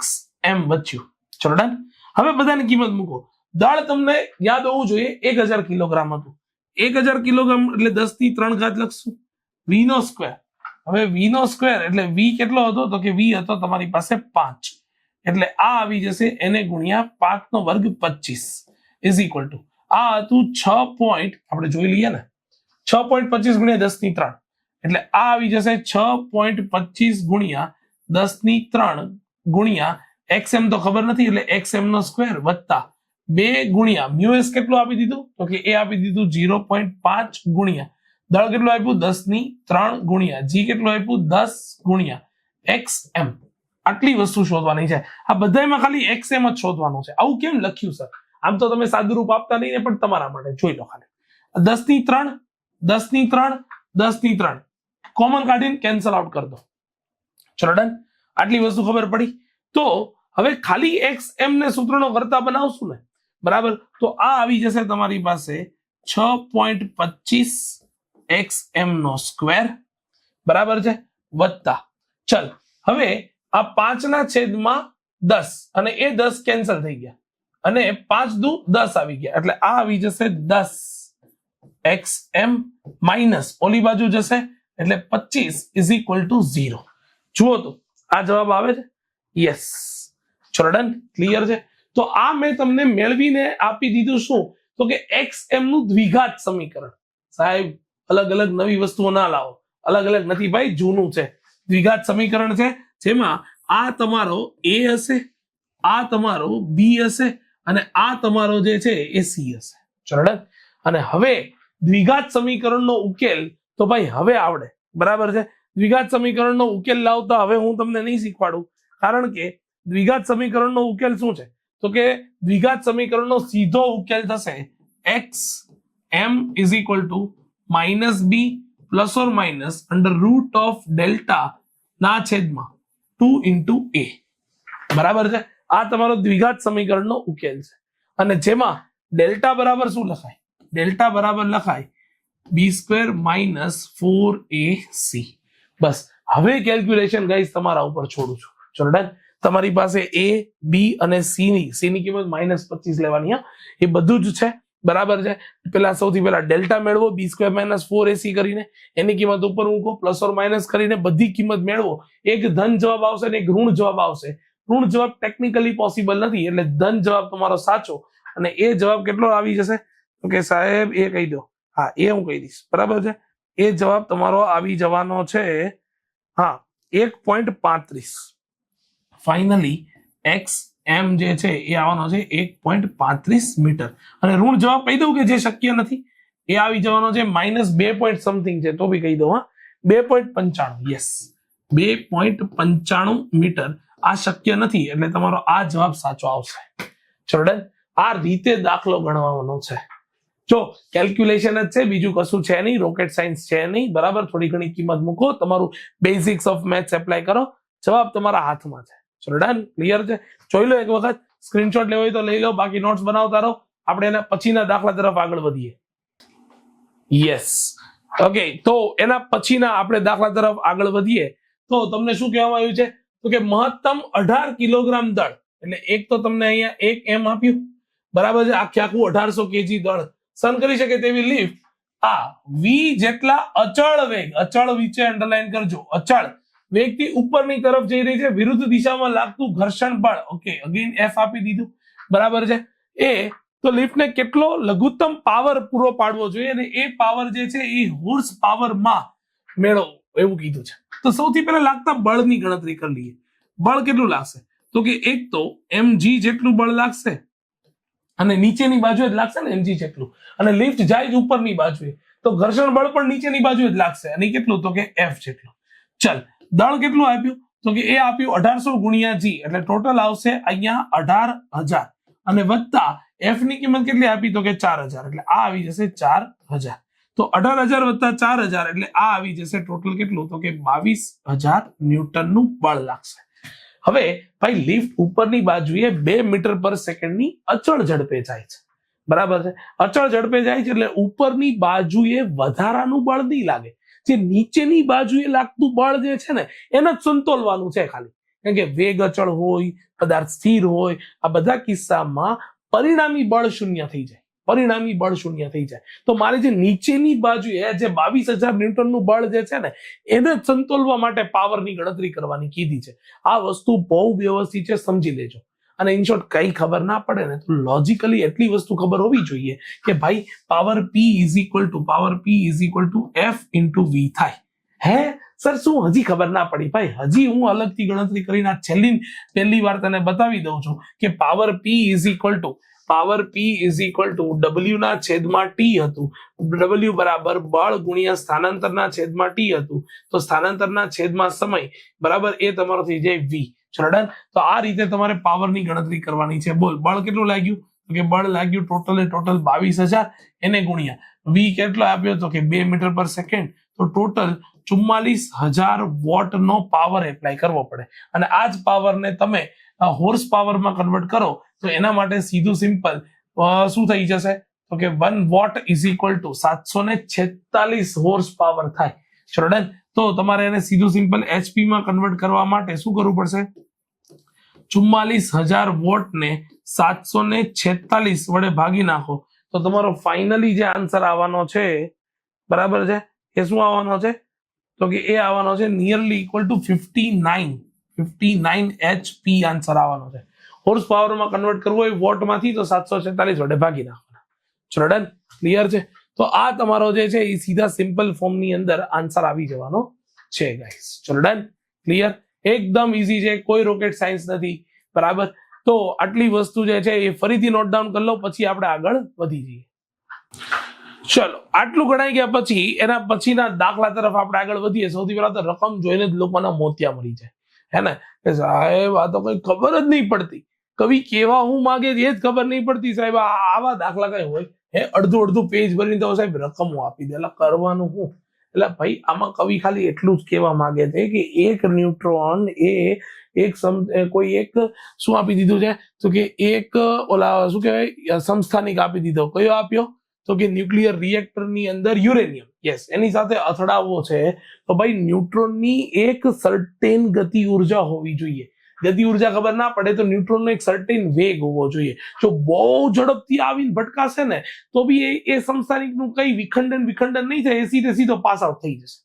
m બચ્યું. ચલો ડન. હવે બધાની કિંમત મૂકો. દળ તમને યાદ હોવું જોઈએ 1000 કિલોગ્રામ હતું. 1000 કિલોગ્રામ એટલે 10 ની 3 ઘાત લખશું, v નો સ્ક્વેર. હવે v નો સ્ક્વેર એટલે v કેટલો હતો, તો કે v હતો તમારી પાસે 5, એટલે આ આવી જશે એને ગુણ્યા 5 નો વર્ગ 25 ઇઝ ઇક્વલ ટુ આ હતું 6 પોઈન્ટ, આપણે જોઈ લઈએ ને, 6.25 ગુણ્યા 10 ની 3 એટલે આ આવી જશે 6.25 ગુણ્યા 10 ની 3 ગુણ્યા xm તો ખબર નથી એટલે xm નો સ્ક્વેર વત્તા 2 ગુણ્યા મ્યુએસ કેટલું આપી દીધું, તો કે એ આપી દીધું 0.5 ગુણ્યા દળ કેટલું આપ્યું 10 ની 3 ગુણ્યા g કેટલું આપ્યું 10 ગુણ્યા xm. આટલી વસ્તુ શોધવાની છે. આ બધામાં ખાલી xm જ શોધવાનું છે. આવું કેમ લખ્યું સર? આમ તો તમે સાદું રૂપ આપતા નહીં ને, પણ તમારા માટે જોઈ લો. ખાલી 10 ની 3 10 ની 3 10 ની 3 કોમન કાઢીને કેન્સલ આઉટ કરી દો. ચલો ડન. આટલી વસ્તુ ખબર પડી. તો હવે ખાલી xm ને સૂત્રનો કરતા બનાવશું ને, બરાબર, તો આ આવી જશે તમારી પાસે 6.25 xm નો સ્ક્વેર, બરાબર છે, વત્તા ચલ હવે આ 5 ના છેદમાં 10 અને એ 10 કેન્સલ થઈ ગયા અને 5 દુ 10 આવી ગયા એટલે આ આવી જશે 10 xm માઇનસ ઓલી બાજુ જશે એટલે 25 ઇઝ ઇક્વલ ટુ 0. જુઓ તો આ જવાબ આવે છે. યસ, ચલો ડન. ક્લિયર છે. તો આ મેં તમને મેળવીને આપી દીધું શું, તો કે xm નું દ્વિઘાત સમીકરણ. સાહેબ અલગ અલગ નવી વસ્તુઓ ના લાવો, અલગ અલગ નથી ભાઈ, જૂનું છે. દ્વિઘાત સમીકરણ છે જેમાં આ તમારો a હશે, આ તમારો b હશે અને આ તમારો જે છે એ c હશે. ચલો ડન. અને હવે દ્વિઘાત સમીકરણનો ઉકેલ તો ભાઈ હવે આવડે, બરાબર છે. દ્વિઘાત સમીકરણનો ઉકેલ લાવતા હવે હું તમને નહીં શીખવાડું, કારણ કે દ્વિઘાત સમીકરણનો ઉકેલ શું છે, તો કે દ્વિઘાત સમીકરણનો સીધો ઉકેલ થશે x m is equal two -b plus or minus under root of delta ના છેદમાં 2 ઇન્ટુ a. બરાબર છે. આ તમારો દ્વિઘાત સમીકરણનો ઉકેલ છે અને જેમાં ડેલ્ટા બરાબર શું લખાય, ડેલ્ટા બરાબર લખાય b² માઇનસ 4ac. બસ હવે કેલ્ક્યુલેશન ગાઈસ તમારા ઉપર છોડું છું. ચલો ડન. તમારી પાસે a b અને c ની કિંમત -25 લેવાની. એ બધું જ છે, બરાબર છે. પેલા સૌથી પહેલા ડેલ્ટા મેળવો b² માઇનસ 4ac કરીને, એની કિંમત ઉપર મૂકો, પ્લસ ઓર માઇનસ કરીને બધી કિંમત મેળવો. એક ધન જવાબ આવશે ને એક ઋણ જવાબ આવશે. ઋણ જવાબ ટેકનિકલી પોસિબલ નથી એટલે ધન જવાબ તમારો સાચો અને એ જવાબ કેટલો આવી જશે, તો કે સાહેબ એ કહી દો. હા, એ હું કહી દઈશ, બરાબર છે. એ જવાબ તમારો આવી જવાનો છે, હા, 1.35. ફાઇનલી એક્સ એમ જે છે એ આવવાનો છે 1.35 મીટર. અને ઋણ જવાબ કહી દઉં કે જે શક્ય નથી એ આવી જવાનો છે -2 પોઈન્ટ સમથિંગ છે, તો બી કહી દઉં. હા, 2.95. Yes, 2.95 metre. આ શક્ય નથી એટલે તમારો આ જવાબ સાચો આવશે. ચલો ડન. આ રીતે દાખલો ગણવાનો છે. જો કેલ્ક્યુલેશન જ છે, બીજું કશું છે નહીં, રોકેટ સાયન્સ છે નહીં, બરાબર. થોડી ઘણી કિંમત મૂકો, તમારું બેઝિક્સ ઓફ મેથ્સ એપ્લાય કરો, જવાબ તમારા હાથમાં છે. ચલો ડન. ક્લિયર છે. જોઈ લો એક વખત, સ્ક્રીનશોટ લેવો હોય તો લઈ લો, બાકી નોટ્સ બનાવતા રહો. આપણે એના પછીના દાખલા તરફ આગળ વધીએ. Yes, okay. તો એના પછીના આપણે દાખલા તરફ આગળ વધીએ તો તમને શું કહેવામાં આવ્યું છે, તો કે મહત્તમ 18 કિલોગ્રામ દળ, એટલે એક તો તમને અહીંયા 1 m આપ્યું, બરાબર છે. આખું 1800 kg દળ સહન કરી શકે તેવી લિફ્ટ આ v જેટલા અચળ વેગ, અચળ વિશે અંડરલાઈન કરજો, અચળ વેગથી ઉપરની તરફ જઈ રહી છે, વિરુદ્ધ દિશામાં લાગતું ઘર્ષણ બળ. ઓકે, અગેન એફ આપી દીધું, બરાબર છે. એ તો લિફ્ટને કેટલો લઘુત્તમ પાવર પૂરો પાડવો જોઈએ અને એ પાવર જે છે એ હોર્સ પાવરમાં મેળવવો એવું કીધું છે. તો સૌથી પહેલા લાગતા બળની ગણતરી કરી લઈએ. બળ કેટલું લાગશે? તો કે એક તો mg જેટલું બળ લાગશે અને નીચેની બાજુએ જ લાગશે ને mg જેટલું, અને લિફ્ટ જાય જ ઉપરની બાજુએ, તો ઘર્ષણ બળ પણ નીચેની બાજુએ જ લાગશે, અને કેટલું? તો કે f જેટલું. ચલ, દળ કેટલું આપ્યું? તો કે એ આપ્યું 1800 ગુણ્યા g, એટલે ટોટલ આવશે અહીંયા 18000, અને વત્તા f ની કિંમત કેટલી આપી? તો કે 4000, એટલે આ આવી જશે 4000. તો 18000 વત્તા 4000 એટલે આ આવી જશે ટોટલ કેટલું? તો કે 22000 ન્યૂટનનું બળ લાગશે. હવે ભાઈ લિફ્ટ ઉપરની બાજુએ 2 મીટર પર સેકન્ડની અચળ ઝડપે જાય છે, બરાબર છે. અચળ ઝડપે જાય છે એટલે ઉપરની બાજુએ વધારાનું બળ નહીં લાગે, જે નીચેની બાજુએ લાગતું બળ જે છે ને એને જ સંતોલવાનું છે ખાલી. કારણ કે વેગ અચળ હોય, પદાર્થ સ્થિર હોય, આ બધા કિસ્સામાં પરિણામી બળ શૂન્ય થઈ જાય, પરિણામી બળ શૂન્ય થઈ જાય. તો મારે જે નીચેની બાજુએ જે 22000 ન્યૂટનનું બળ જે છે ને એને જ સંતોલવા માટે પાવરની ગણતરી કરવાની કીધી છે. આ વસ્તુ બહુ વ્યવસ્થિત છે, સમજી લેજો. અને ઇન શોર્ટ કઈ ખબર ના પડે ને તો લોજિકલી એટલી વસ્તુ ખબર હોવી જોઈએ કે ભાઈ power P is equal two F into V થાય. હે સર, શું હજી ખબર ના પડી? ભાઈ હજી હું અલગથી ગણતરી કરીને પહેલી વાર તને બતાવી દઉં છું કે power P is equal two W ના છેદમાં T હતું. W બરાબર બળ ગુણ્યા સ્થાનાંતરના છેદમાં T હતું, તો સ્થાનાંતરના છેદમાં સમય બરાબર એ તમારો થઈ જાય V. ચલો, તો આ રીતે તમારે પાવરની ગણતરી કરવાની છે. બોલ, બળ કેટલું લાગ્યું? તો કે બળ લાગ્યું ટોટલ 22000, એને ગુણ્યા V કેટલો આપ્યો? તો કે 2 મીટર પર સેકન્ડ, તો ટોટલ 44000 વોટ નો પાવર એપ્લાય કરવો પડે. અને આ જ પાવરને તમે હોર્સ પાવરમાં કન્વર્ટ કરો તો એના માટે સીધું સિમ્પલ શું થઈ જશે? તો કે 1 what is equal two 746 horse power થાય. ચલો ડન. તો તમારે એને સીધું સિમ્પલ HP માં કન્વર્ટ કરવા માટે શું કરવું પડશે? 44000 વોટ ને 746 વડે ભાગી નાખો તો તમારો ફાઇનલી જે આન્સર આવવાનો છે, બરાબર છે, એ શું આવવાનો છે? તો કે એ આવવાનો છે nearly equal to 59 HP answer આવવાનો છે. હોર્સ પાવરમાં કન્વર્ટ કરવું હોય વોટમાંથી તો 746 વડે ભાગી નાખવાના. ચલો ડન, ક્લિયર છે? તો આ તમારો જે છે એ સીધા સિમ્પલ ફોર્મની અંદર આન્સર આવી જવાનો છે ગાઈસ. ચલો ડન, ક્લિયર? એકદમ ઈઝી છે, કોઈ રોકેટ સાયન્સ નથી, બરાબર. તો આટલી વસ્તુ જે છે એ ફરીથી નોટ ડાઉન કરી લો, પછી આપણે આગળ વધી જઈએ. ચલો, આટલું ગણાઈ ગયા પછી એના પછીના દાખલા તરફ આપણે આગળ વધીએ. સૌથી પહેલા તો રકમ જોઈને જ લોકોના મોતિયા મળી જાય, હે ને? કે સાહેબ આ તો કઈ ખબર જ નહીં પડતી, કવિ કેવા હું માગે એ જ ખબર નહીં પડતી સાહેબ. આવા દાખલા કઈ હોય? હે, અડધું પેજ ભરીને તો સાહેબ રકમો આપી દે, એટલે કરવાનું હું? એટલે ભાઈ આમાં કવિ ખાલી એટલું જ કહેવા માંગે છે કે એક ન્યુટ્રોન એ કોઈ એક શું આપી દીધું છે? તો કે એક ઓલા શું કહેવાય સમસ્થાનિક આપી દીધો. કયો આપ્યો? તો કે ન્યુક્લિયર રિએક્ટર ની અંદર યુરેનિયમ. યસ, એની સાથે અથડાવવો છે તો ભાઈ ન્યુટ્રોનની એક સર્ટેન ગતિ ઉર્જા હોવી જોઈએ. ગતિ ઉર્જા ખબર ના પડે તો ન્યુટ્રોનનો એક સર્ટેન વેગ હોવો જોઈએ. જો બહુ ઝડપથી આવીને ભટકાશે ને તો બી એ સમસ્થાનિકનું કઈ વિખંડન નહીં થાય, એ સીધો પાસ આઉટ થઈ જશે.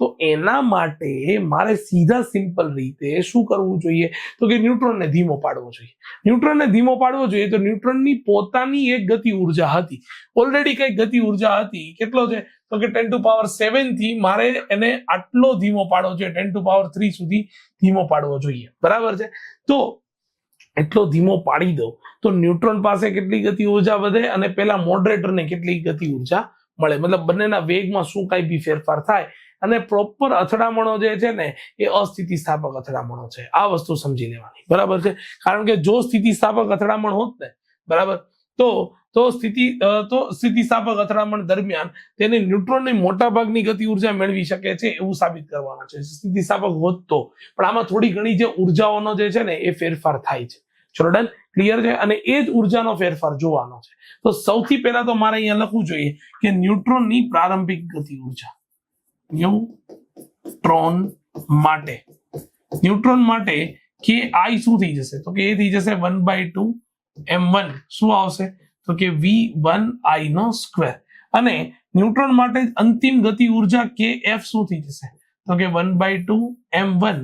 તો એના માટે મારે સીધા સિમ્પલ રીતે શું કરવું જોઈએ? તો કે ન્યુટ્રોનને ધીમો પાડવો જોઈએ. ન્યુટ્રોનને ધીમો પાડવો જોઈએ તો ન્યુટ્રોનની પોતાની એક ગતિ ઉર્જા હતી, ઓલરેડી કઈ ગતિ ઉર્જા હતી. કેટલો છે? તો કે 10⁻7 થી મારે એને આટલો ધીમો પાડવો જોઈએ, 10⁻3 સુધી ધીમો પાડવો જોઈએ, બરાબર છે. તો એટલો ધીમો પાડી દો તો ન્યુટ્રોન પાસે કેટલી ગતિ ઉર્જા વધે અને પેલા મોડરેટરને કેટલી ગતિ ઉર્જા મળે. મતલબ બંનેના વેગમાં શું કઈ બી ફેરફાર થાય અને પ્રોપર અથડામણો જે છે ને એ અસ્થિતિસ્થાપક અથડામણો છે. આ વસ્તુ સમજી લેવાની, બરાબર છે. કારણ કે જો સ્થિતિસ્થાપક અથડામણ હોત ને, બરાબર, તો સ્થિતિસ્થાપક અથડામણ દરમિયાન તેને ન્યુટ્રોનની મોટા ભાગની ગતિ ઉર્જા મેળવી શકે છે એવું સાબિત કરવાનું છે, સ્થિતિસ્થાપક હોત તો. પણ આમાં થોડી ઘણી જે ઉર્જાઓનો જે છે ને એ ફેરફાર થાય છે. ચલો ડન, ક્લિયર છે? અને એ જ ઉર્જાનો ફેરફાર જોવાનો છે. તો સૌથી પહેલા તો મારે અહીંયા લખવું જોઈએ કે ન્યુટ્રોનની પ્રારંભિક ગતિ ઉર્જા. ન્યુટ્રોન માટે કે I શું થઈ જશે? તો કે એ થઈ જશે 1/2 m1. શું આવશે? તો કે V1I નો સ્ક્વેર. અને ન્યુટ્રોન માટે અંતિમ ગતિ ઉર્જા KF શું થઈ જશે? તો કે 1/2 m1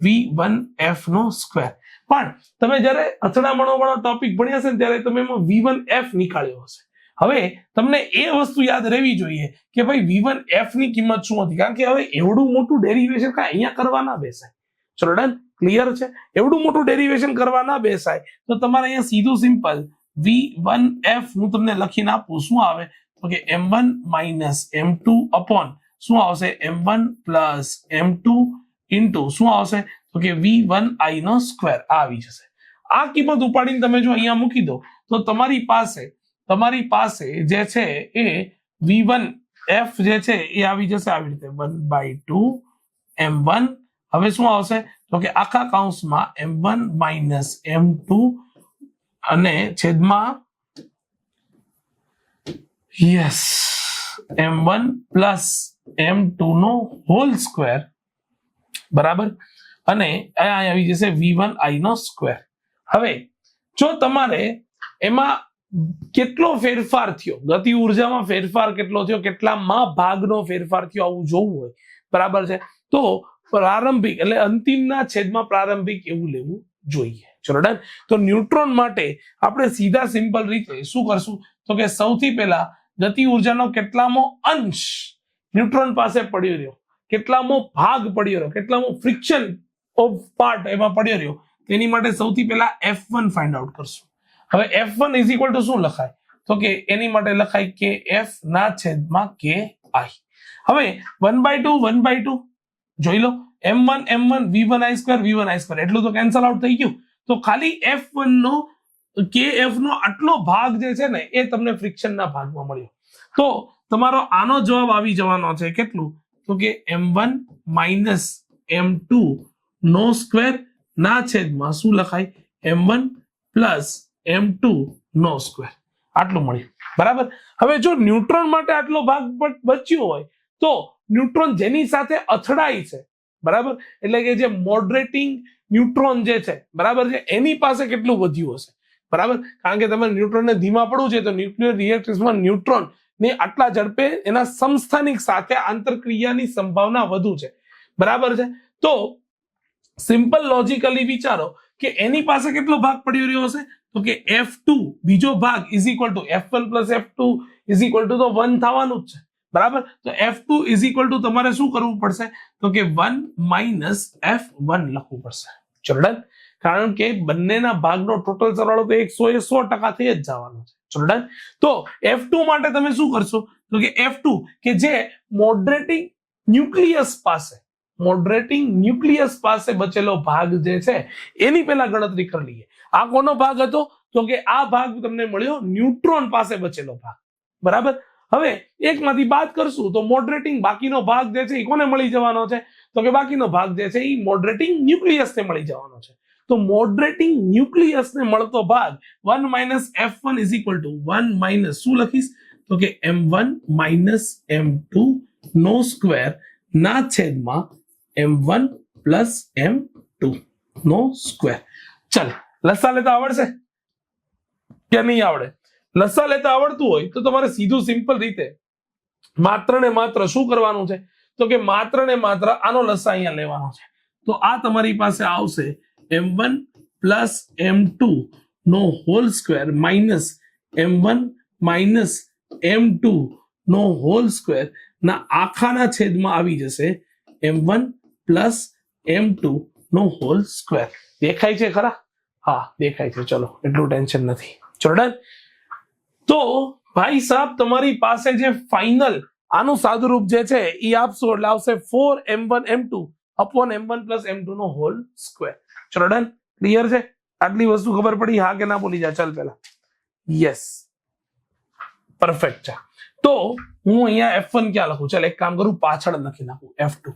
v1f નો સ્ક્વેર. પણ તમે જ્યારે અથડામણો વાળો ટોપિક ભણ્યા હશે ને ત્યારે તમે એમાં v1f નીકાળ્યો હશે. હવે તમને એ વસ્તુ યાદ રહેવી જોઈએ કે ભાઈ v1f ની કિંમત શું હતી, કારણ કે હવે એવડું મોટું ડેરિવેશન અહીંયા કરવા ના બેસાય. ચલો ડન, ક્લિયર છે? એવડું મોટું ડેરિવેશન કરવા ના બેસાય તો તમારે અહીંયા સીધું સિમ્પલ v1f હું તમને લખીને આપું. શું આવે તો કે m1 માઇનસ m2 અપોન શું આવશે m1 પ્લસ m2 ઇન્ટુ શું આવશે તો કે v1i નો સ્ક્વેર આવી જશે. આ કિંમત ઉપાડીને તમે જો અહીંયા મૂકી દો તો તમારી પાસે જે છે એ v1f જે છે એ આવી જશે આવી રીતે 1/2 m1. હવે શું આવશે તો કે આખા કૌંસમાં m1 માઇનસ m2 અને છેદમાં યસ m1 પ્લસ m2 નો હોલ સ્ક્વેર, બરાબર, અને અહીંયા આવી જશે v1i નો સ્ક્વેર. હવે જો તમારે એમાં કેટલો ફેરફાર થયો, ગતિ ઉર્જામાં ફેરફાર કેટલો થયો, કેટલામાં ભાગનો ફેરફાર થયો આવું જોવું હોય, બરાબર છે, તો પ્રારંભિક એટલે અંતિમના છેદમાં પ્રારંભિક એવું લેવું જોઈએ. ચલો ડન. તો ન્યુટ્રોન માટે આપણે સીધા સિમ્પલ રીતે શું કરશું તો કે સૌથી પહેલા ગતિ ઉર્જાનો કેટલામો અંશ ન્યુટ્રોન પાસે પડ્યો રહ્યો, કેટલામો ભાગ પડ્યો રહ્યો, કેટલામો ફ્રિક્શન ઓફ પાર્ટ એમાં પડ્યો રહ્યો, તેની માટે સૌથી પહેલા f1 ફાઇન્ડ આઉટ કરશું. હવે f1 ઇઝ ઇક્વલ ટુ શું લખાય તો કે એની માટે લખાય કે f ના છેદમાં ki. હવે 1/2 જોઈ લો, m1 v1i સ્ક્વેર એટલું તો કેન્સલ આઉટ થઈ ગયું. તો ખાલી f1 નો kf નો આટલો ભાગ જે છે ને એ તમને ફ્રિક્શન ના ભાગમાં મળ્યો. તો તમારો આનો જવાબ આવી જવાનો છે કેટલું તો કે m1 માઇનસ m2 નો સ્ક્વેર ના છેદમાં શું લખાય m1 પ્લસ m2 નો સ્ક્વેર. આટલું મળ્યું, બરાબર. હવે જો ન્યુટ્રોન માટે આટલો ભાગ બચ્યો હોય તો ન્યુટ્રોન જેની સાથે અથડાય છે, બરાબર, એટલે કે જે મોડરેટિંગ ન્યુટ્રોન જે છે, બરાબર છે, એની પાસે કેટલું વધ્યું હશે, બરાબર. કારણ કે તમે ન્યુટ્રોનને ધીમા પડવું છે તો ન્યુક્લિયર રિએક્ટર્સમાં ન્યુટ્રોન ને આટલા ઝડપે એના સમસ્થાનિક સાથે આંતરક્રિયાની સંભાવના વધુ છે, બરાબર છે. તો સિમ્પલ લોજિકલી વિચારો કે એની પાસે કેટલો ભાગ પડ્યો રહ્યો હશે તો કે f2 બીજો ભાગ is equal two f1 plus f2 is equal two તો 1 થવાનું જ છે, બરાબર. તો f2 ઇઝ ઇક્વલ ટુ તમારે શું કરવું પડશે તો કે 1 માઇનસ f1 લખવું પડશે. ચલો ડન. કારણ કે બંનેના ભાગનો ટોટલ સરવાળો તો 100% થઈ જ જવાનો છે. ચલો ડન. તો f2 માટે તમે શું કરશો તો કે f2 કે જે મોડરેટિંગ ન્યુક્લિયસ પાસે બચેલો ભાગ જે છે એની પહેલા ગણતરી કરી લઈએ. આ કોનો ભાગ હતો તો કે આ ભાગ તમને મળ્યો ન્યુટ્રોન પાસે બચેલો ભાગ, બરાબર. હવે એકમાંથી બાદ કરશું તો મોડરેટિંગ બાકીનો ભાગ જે છે એ કોને મળી જવાનો છે તો કે બાકીનો ભાગ જે છે એ મોડરેટિંગ ન્યુક્લિયસને મળી જવાનો છે. તો મોડરેટિંગ ન્યુક્લિયસને મળતો ભાગ 1 minus f1 is equal two 1 minus શું લખીશ તો કે m1 માઇનસ m2 નો સ્ક્વેર ના છેદમાં m1 પ્લસ m2 નો સ્ક્વેર. ચાલ, લસા લેતા આવડશે કે નહીં આવડે? લસા લેતા આવડતું હોય તો તમારે સીધું સિમ્પલ રીતે માત્ર ને માત્ર શું કરવાનું છે તો કે માત્ર ને માત્ર આનો લસા અહીંયા લેવાનો છે. તો આ તમારી પાસે આવશે m1 પ્લસ m2 નો whole square minus m1 minus m2 નો હોલ સ્ક્વેર ના આખાના છેદમાં આવી જશે m1 પ્લસ m2 નો હોલ સ્ક્વેર. દેખાય છે ખરા? હા દેખાય છે. ચલો એટલું ટેન્શન નથી. ચલો ડન. તો ભાઈ સાહેબ તમારી પાસે જે ફાઇનલ આનું સાદુરૂપ જે છે એ આપશો એટલે આવશે 4m1 m2 upon m1 plus m2 નો હોલ સ્ક્વેર. ચલો ડન. ક્લિયર છે? આટલી વસ્તુ ખબર પડી? હા કે ના બોલી જા ચાલ પેલા. યસ, પરફેક્ટ છે. તો હું અહીંયા f1 ક્યાં લખું? ચાલ એક કામ કરું, પાછળ લખી નાખું f2.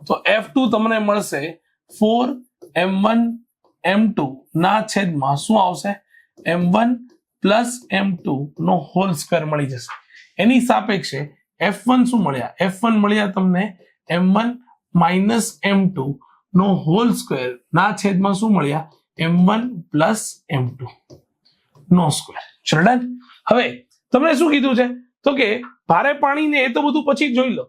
તો f2 તમને મળશે 4m1 m2 ના છેદમાં શું આવશે m1 પ્લસ m2 નો હોલ સ્ક્વેર મળી જશે. એની સાપેક્ષે f1 શું મળ્યા? f1 મળ્યા તમને m1 માઇનસ m2 નો હોલ સ્ક્વેર ના છેદમાં શું મળ્યા m1 પ્લસ m2 નો સ્ક્વેર. ચલો ડન. હવે તમને શું કીધું છે તો કે ભારે પાણીને એ તો બધું પછી જોઈ લો.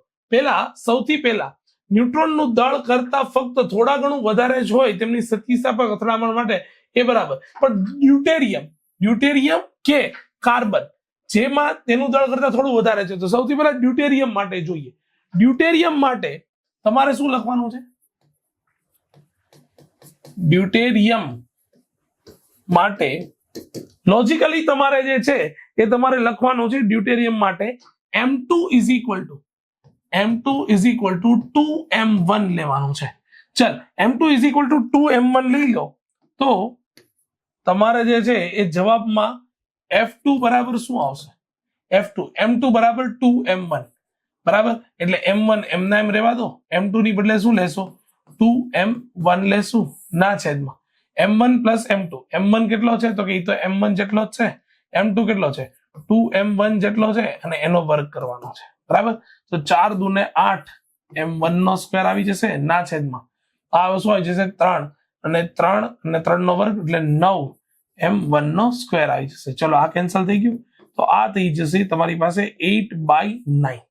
સૌથી પહેલા ન્યુટ્રોનનું દળ કરતા ફક્ત થોડા ઘણું વધારે જ હોય તેમની સ્થિતિસ્થાપક અથડામણ માટે એ બરાબર. પણ ડ્યુટેરિયમ કે કાર્બન જેમાં તેનું દળ કરતા થોડું વધારે છે, તો સૌથી પહેલા ડ્યુટેરિયમ માટે જોઈએ. ડ્યુટેરિયમ માટે તમારે શું લખવાનું છે? ડ્યુટેરિયમ માટે લોજિકલી તમારે જે છે એ તમારે લખવાનું છે ડ્યુટેરિયમ માટે M2 is equal to 2M1 લેવાનું છે. ચલ M2 is equal to 2M1 લઈ લો તો તમારે જે છે એ જવાબમાં F2 બરાબર શું આવશે? F2 M2 બરાબર 2M1 બરાબર. એટલે M1 એમના એમ રહેવા દો, M2 ની બદલે શું લેશો? 2M1 લેશું ના છેદમાં M1 પ્લસ M2. M1 કેટલો છે? તો કે એ તો M1 જેટલો જ છે. M2 કેટલો છે? 2M1 જેટલો છે અને એનો વર્ગ કરવાનો છે બરાબર. તો 4 દુને 8 M1 નો સ્ક્વેર આવી જશે ના છેદમાં આ શું આવી જશે 3 અને 3 નો વર્ગ એટલે 9 M1 નો સ્ક્વેર આવી જશે. ચલો આ કેન્સલ થઈ ગયું તો આ થઈ જશે તમારી પાસે 8/9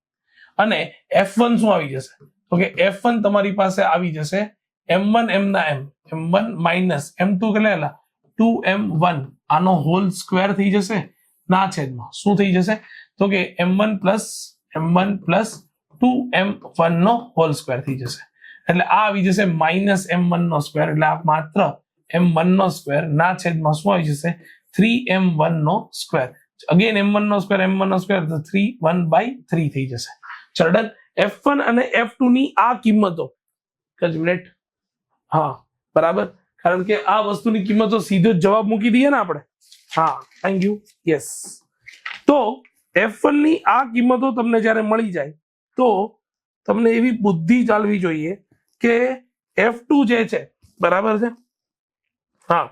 અને F1 શું આવી જશે? તો કે F1 તમારી પાસે આવી જશે M1 એમના એમ M1 માઇનસ M2 કેટલા 2M1 આનો હોલ સ્ક્વેર થઈ જશે ના છેદમાં શું થઈ જશે? તો કે M1 પ્લસ 2M1 નો હોલ સ્ક્વેર થઈ જશે. એટલે આ આવી જશે માઇનસ M1 નો સ્ક્વેર એટલે આ માત્ર M1 નો સ્ક્વેર ના છેદમાં શું આવી જશે? 3M1 નો સ્ક્વેર. અગેન M1 નો સ્ક્વેર તો 3/1/3 થઈ જશે. ચલો ડન. F1 અને F2 ની આ કિંમતો મિનિટ હા બરાબર, કારણ કે આ વસ્તુની કિંમતો સીધો જ જવાબ મૂકી દઈએ ને આપણે. હા થેન્ક યુ. યસ. તો F1 ની આ કિંમતો તમને જ્યારે મળી જાય તો તમને એવી બુદ્ધિ ચાલવી જોઈએ કે F2 જે છે બરાબર છે, હા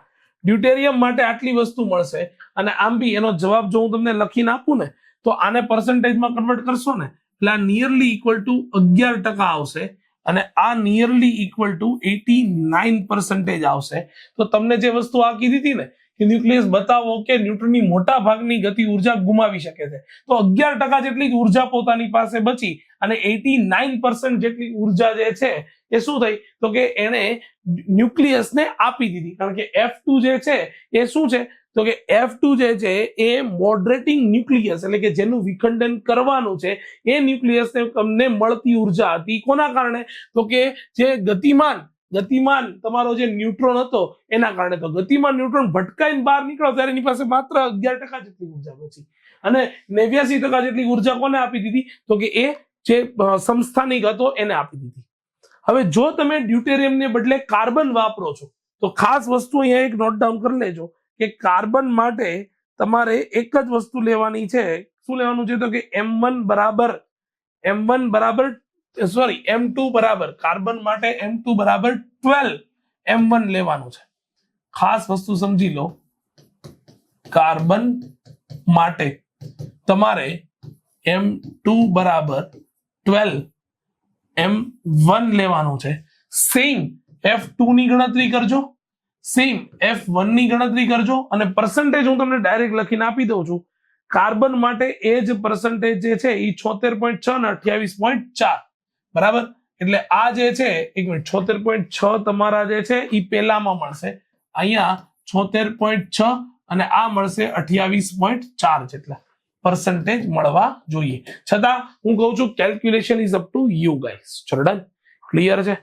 ડ્યુટેરિયમ માટે આટલી વસ્તુ મળશે અને આમ બી એનો જવાબ જો હું તમને લખીને આપું ને તો આને પર્સન્ટેજમાં કન્વર્ટ કરશો ને એટલે આ નિયરલી ઇક્વલ ટુ 11% આવશે અને આ નિયરલી ઇક્વલ ટુ 89% આવશે. તો તમને જે વસ્તુ આ કીધી હતી ને કે ન્યુક્લિયસ બતાવો કે ન્યુટ્રોનની મોટા ભાગની ગતિ ઉર્જા ગુમાવી શકે છે, તો 11% જેટલી જ ઉર્જા પોતાની પાસે બચી અને 89% જેટલી ઉર્જા જે છે એ શું થઈ? તો કે એને ન્યુક્લિયસને આપી દીધી. કારણ કે F2 જે છે એ શું છે? તો કે F2 જે છે એ મોડરેટિંગ ન્યુક્લિયસ એટલે કે જેનું વિખંડન કરવાનું છે એ ન્યુક્લિયસને તમને મળતી ઉર્જા હતી. કોના કારણે? તો કે જે ગતિમાન તમારો જે ન્યુટ્રોન હતો એના કારણે. તો ગતિમાન ન્યુટ્રોન ભટકાઈને બહાર નીકળો ત્યારે એની પાસે માત્ર 11% જેટલી ઉર્જા બચી અને 89% જેટલી ઉર્જા કોને આપી દીધી? તો કે એ જે સમસ્થાનિક હતો એને આપી દીધી. હવે જો તમે ડ્યુટેરિયમને બદલે કાર્બન વાપરો છો તો ખાસ વસ્તુ અહીંયા એક નોટ ડાઉન કરી લેજો કે કાર્બન માટે તમારે એક જ વસ્તુ લેવાની છે. શું લેવાનું છે? તો કે M2 બરાબર કાર્બન માટે M2 બરાબર 12M1 લેવાનું છે. ખાસ વસ્તુ સમજી લો, કાર્બન માટે તમારે M2 બરાબર 12M1 લેવાનું છે. સેમ F2 ની ગણતરી કરજો, સેમ F1 ની ગણતરી કરજો અને પર્સન્ટેજ હું તમને ડાયરેક્ટ લખીને આપી દઉં છું. કાર્બન માટે એ જ પર્સન્ટેજ જે છે એ 76.6 અને 28.4 બરાબર. એટલે આ જે છે 76.6 તમારા જે છે એ પેલામાં મળશે, અહીંયા 76.6 અને આ મળશે 28.4 જેટલા પર્સન્ટેજ મળવા જોઈએ. છતાં હું કહું છું calculation is up to you guys. ચલો ડન, ક્લિયર છે?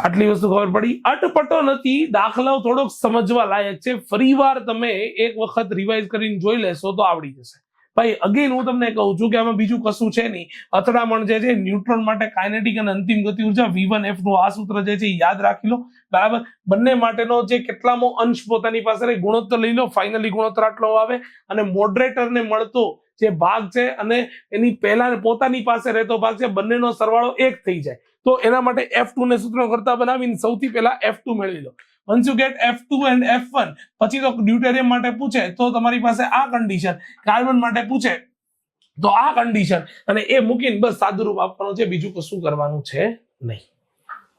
આટલી વસ્તુ ખબર પડી. અટપટો નથી, દાખલાઓ થોડોક સમજવા લાયક છે. ફરીવાર તમે એક વખત રિવાઇઝ કરીને જોઈ લેશો તો આવડી જશે. ભાઈ અગેન હું તમને કહું છું કે આમાં બીજું કશું છે નહીં. અથડામણ જે છે ન્યુટ્રોન માટે કાઇનેટિક અને અંતિમ ગતિ ઉર્જા V1F નું આ સૂત્ર જે છે યાદ રાખી લો બરાબર. બંને માટેનો જે કેટલામો અંશ પોતાની પાસે ગુણોત્તર લઈ લો, ફાઇનલી ગુણોત્તર આટલો આવે અને મોડરેટરને મળતો જે ભાગ છે અને એની પહેલા પોતાની પાસે રહેતો ભાગ છે બંનેનો સરવાળો 1 થઈ જાય. તો એના માટે F2 ને સૂત્ર કરતા બનાવીને સૌથી પહેલા F2 મેળવી લો. once you get F2 and F1 પછી તો ડ્યુટેરિયમ માટે પૂછે તો તમારી પાસે આ કન્ડિશન, કાર્બન માટે પૂછે તો આ કન્ડિશન અને એ મૂકીને બસ સાદું રૂપ આપવાનું છે, બીજું કશું કરવાનું છે નહીં.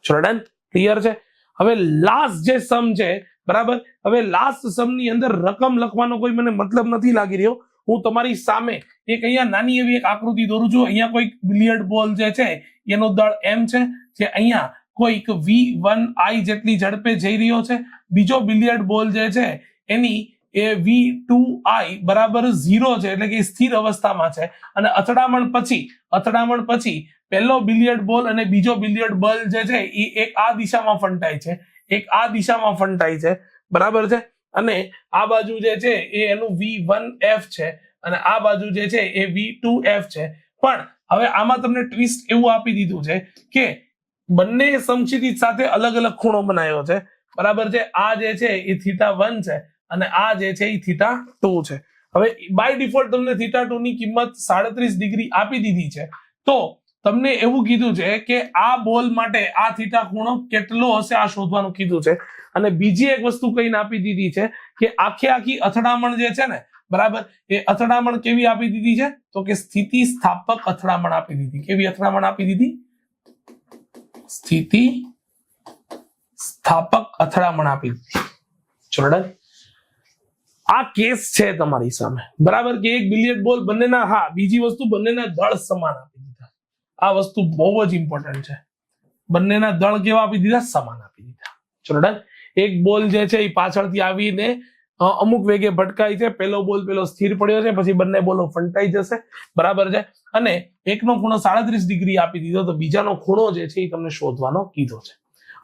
ચલો ડન, ક્લિયર છે? હવે લાસ્ટ જે સમ છે બરાબર, હવે લાસ્ટ સમ ની અંદર રકમ લખવાનો કોઈ મને મતલબ નથી લાગી રહ્યો. હું તમારી સામે એક અહીંયા નાની એવી એક આકૃતિ દોરું છું. અહીંયા કોઈક બિલિયર્ડ બોલ જે છે એનો દળ m છે, જે અહીંયા કોઈક v1i જેટલી ઝડપે જઈ રહ્યો છે. બીજો બિલિયર્ડ બોલ જે છે એની એ v2i બરાબર 0 છે, એટલે કે સ્થિર અવસ્થામાં છે. અને અથડામણ પછી પહેલો બિલિયર્ડ બોલ અને બીજો બિલિયર્ડ બોલ જે છે એ એક આ દિશામાં ફંટાય છે, એક આ દિશામાં ફંટાય છે, બરાબર છે. અને આ બાજુ જે છે એ એનું v1f છે અને આ બાજુ જે છે એ v2f છે. પણ હવે આમાં તમને ટ્વિસ્ટ એવું આપી દીધું છે કે બંને સમક્ષિતિજ સાથે અલગ અલગ ખૂણો બનાવ્યો છે, બરાબર છે. આ જે છે એ θ1 છે અને આ જે છે એ θ2 છે. હવે બાય ડિફોલ્ટ તમને θ2 ની કિંમત 37 ડિગ્રી આપી દીધી છે. તો તમને એવું કીધું છે કે આ બોલ માટે આ θ ખૂણો કેટલો હશે આ શોધવાનું કીધું છે. અને બીજી એક વસ્તુ કહીને આપી દીધી છે કે આખી અથડામણ જે છે ને, બરાબર, એ અથડામણ કેવી આપી દીધી છે? તો કે સ્થિતિ સ્થાપક અથડામણ આપી દીધી. કેવી અથડામણ આપી દીધી? સ્થિતિ સ્થાપક અથડામણ આપી દીધી. ચલો, આ કેસ છે તમારી સામે, બરાબર, કે એક બિલિયર્ડ બોલ બંનેના, હા, બીજી વસ્તુ બંનેના દળ સમાન આપી દીધા. આ વસ્તુ બહુ જ ઇમ્પોર્ટન્ટ છે. બંનેના દળ કેવા આપી દીધા? સમાન આપી દીધા. ચલો ડન. એક બોલ જે છે એ પાછળથી આવીને અમુક વેગે ભટકાય છે. પહેલો બોલ પેલો સ્થિર પડ્યો છે, પછી બંને બોલો ફંટાઈ જશે, બરાબર છે. અને એકનો ખૂણો 37 ડિગ્રી આપી દીધો, તો બીજાનો ખૂણો જે છે એ તમને શોધવાનો કીધો છે.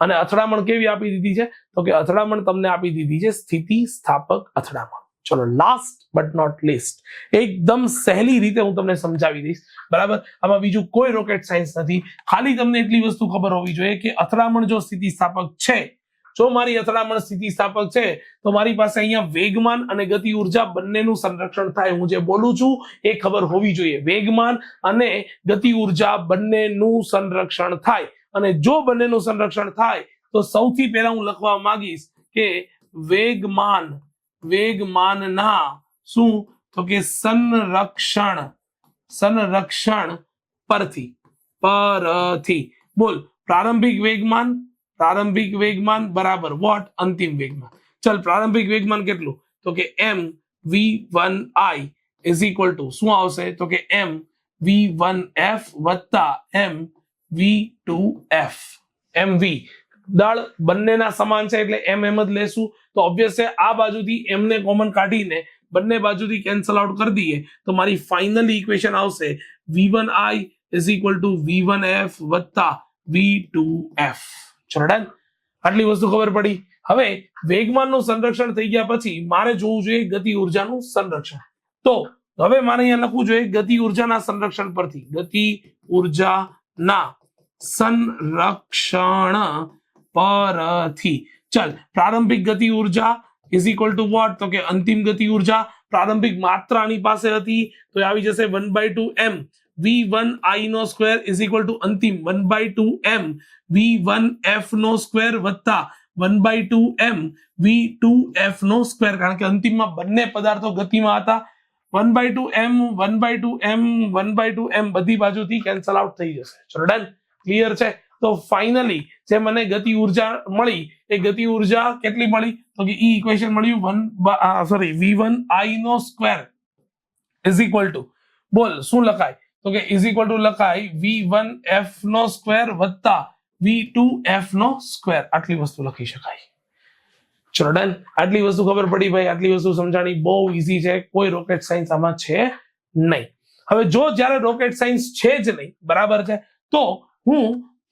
અને અથડામણ કેવી આપી દીધી છે? તો કે અથડામણ તમને આપી દીધી છે સ્થિતિ સ્થાપક અથડામણ. ચલો, લાસ્ટ બટ નોટ લીસ્ટ, એકદમ સહેલી રીતે હું તમને સમજાવી દઈશ, બરાબર. આમાં બીજું કોઈ રોકેટ સાયન્સ નથી. ખાલી તમને એટલી વસ્તુ ખબર હોવી જોઈએ કે અથડામણ જો સ્થિતિ સ્થાપક છે, જો મારી અથડામણ સ્થિતિ સ્થાપક છે, તો મારી પાસે અહીંયા વેગમાન અને ગતિ ઉર્જા બંનેનું સંરક્ષણ થાય. હું જે બોલું છું એ ખબર હોવી જોઈએ. વેગમાન અને ગતિ ઉર્જા બંનેનું સંરક્ષણ થાય. અને જો બંનેનું સંરક્ષણ થાય તો સૌથી પહેલા હું લખવા માંગીશ કે વેગમાનના શું? તો કે સંરક્ષણ પરથી બોલ પ્રારંભિક વેગમાન બરાબર વોટ? અંતિમ વેગમાન. ચલ, પ્રારંભિક વેગમાન કેટલું? તો કે mv1i ઇઝ ઇક્વલ ટુ શું આવશે? તો કે mv1f વત્તા mv2f. mv દળ બંનેના સમાન છે એટલે એમ જ લેશું. તો ઓબ્વિયસ છે આ બાજુથી m ને કોમન કાઢીને બંને બાજુથી કેન્સલ આઉટ કરી દઈએ તો મારી ફાઇનલ ઇક્વેશન આવશે v1i is equal to v1f વત્તા v2f. ચલો ડન. આટલી વસ્તુ ખબર પડી. હવે વેગમાનનું સંરક્ષણ થઈ ગયા પછી મારે જોવું જોઈએ ગતિ ઉર્જાનું સંરક્ષણ. તો હવે મારે અહીંયા લખવું જોઈએ ગતિ ઉર્જાના સંરક્ષણ પરથી. ગતિ ઉર્જાના સંરક્ષણ પરથી. ચલ, પ્રારંભિક ગતિ ઉર્જા ઇઝ ઇક્વલ ટુ વોટ? તો કે અંતિમ ગતિ ઉર્જા. પ્રારંભિક માત્ર આની પાસે હતી તો આવી જશે 1/2m v1i નો સ્ક્વેર ઇઝ ઇક્વલ ટુ અંતિમ 1/2m v1f નો સ્ક્વેર વત્તા 1/2m v2f નો સ્ક્વેર. કારણ કે અંતિમમાં બંને પદાર્થો ગતિમાં હતા. 1/2m બધી બાજુથી કેન્સલ આઉટ થઈ જશે. ચલો ડન. ક્લિયર છે? તો ફાઇનલી જે મને ગતિ ઉર્જા મળી એ ગતિ ઉર્જા કેટલી મળી? તો કે ઈ ઇક્વેશન મળ્યું v1i નો સ્ક્વેર ઇઝ ઇક્વલ ટુ બોલ શું લખાય? તો કે ઇઝ ઇક્વલ ટુ લખાય v1f નો સ્ક્વેર વત્તા v2f નો સ્ક્વેર. આટલી વસ્તુ લખી શકાય. ચલો ડન. આટલી વસ્તુ ખબર પડી ભાઈ. આટલી વસ્તુ સમજાણી બહુ ઈઝી છે. કોઈ રોકેટ સાયન્સ આમાં છે નહીં. હવે જો જ્યારે રોકેટ સાયન્સ છે જ નહીં, બરાબર છે, તો હું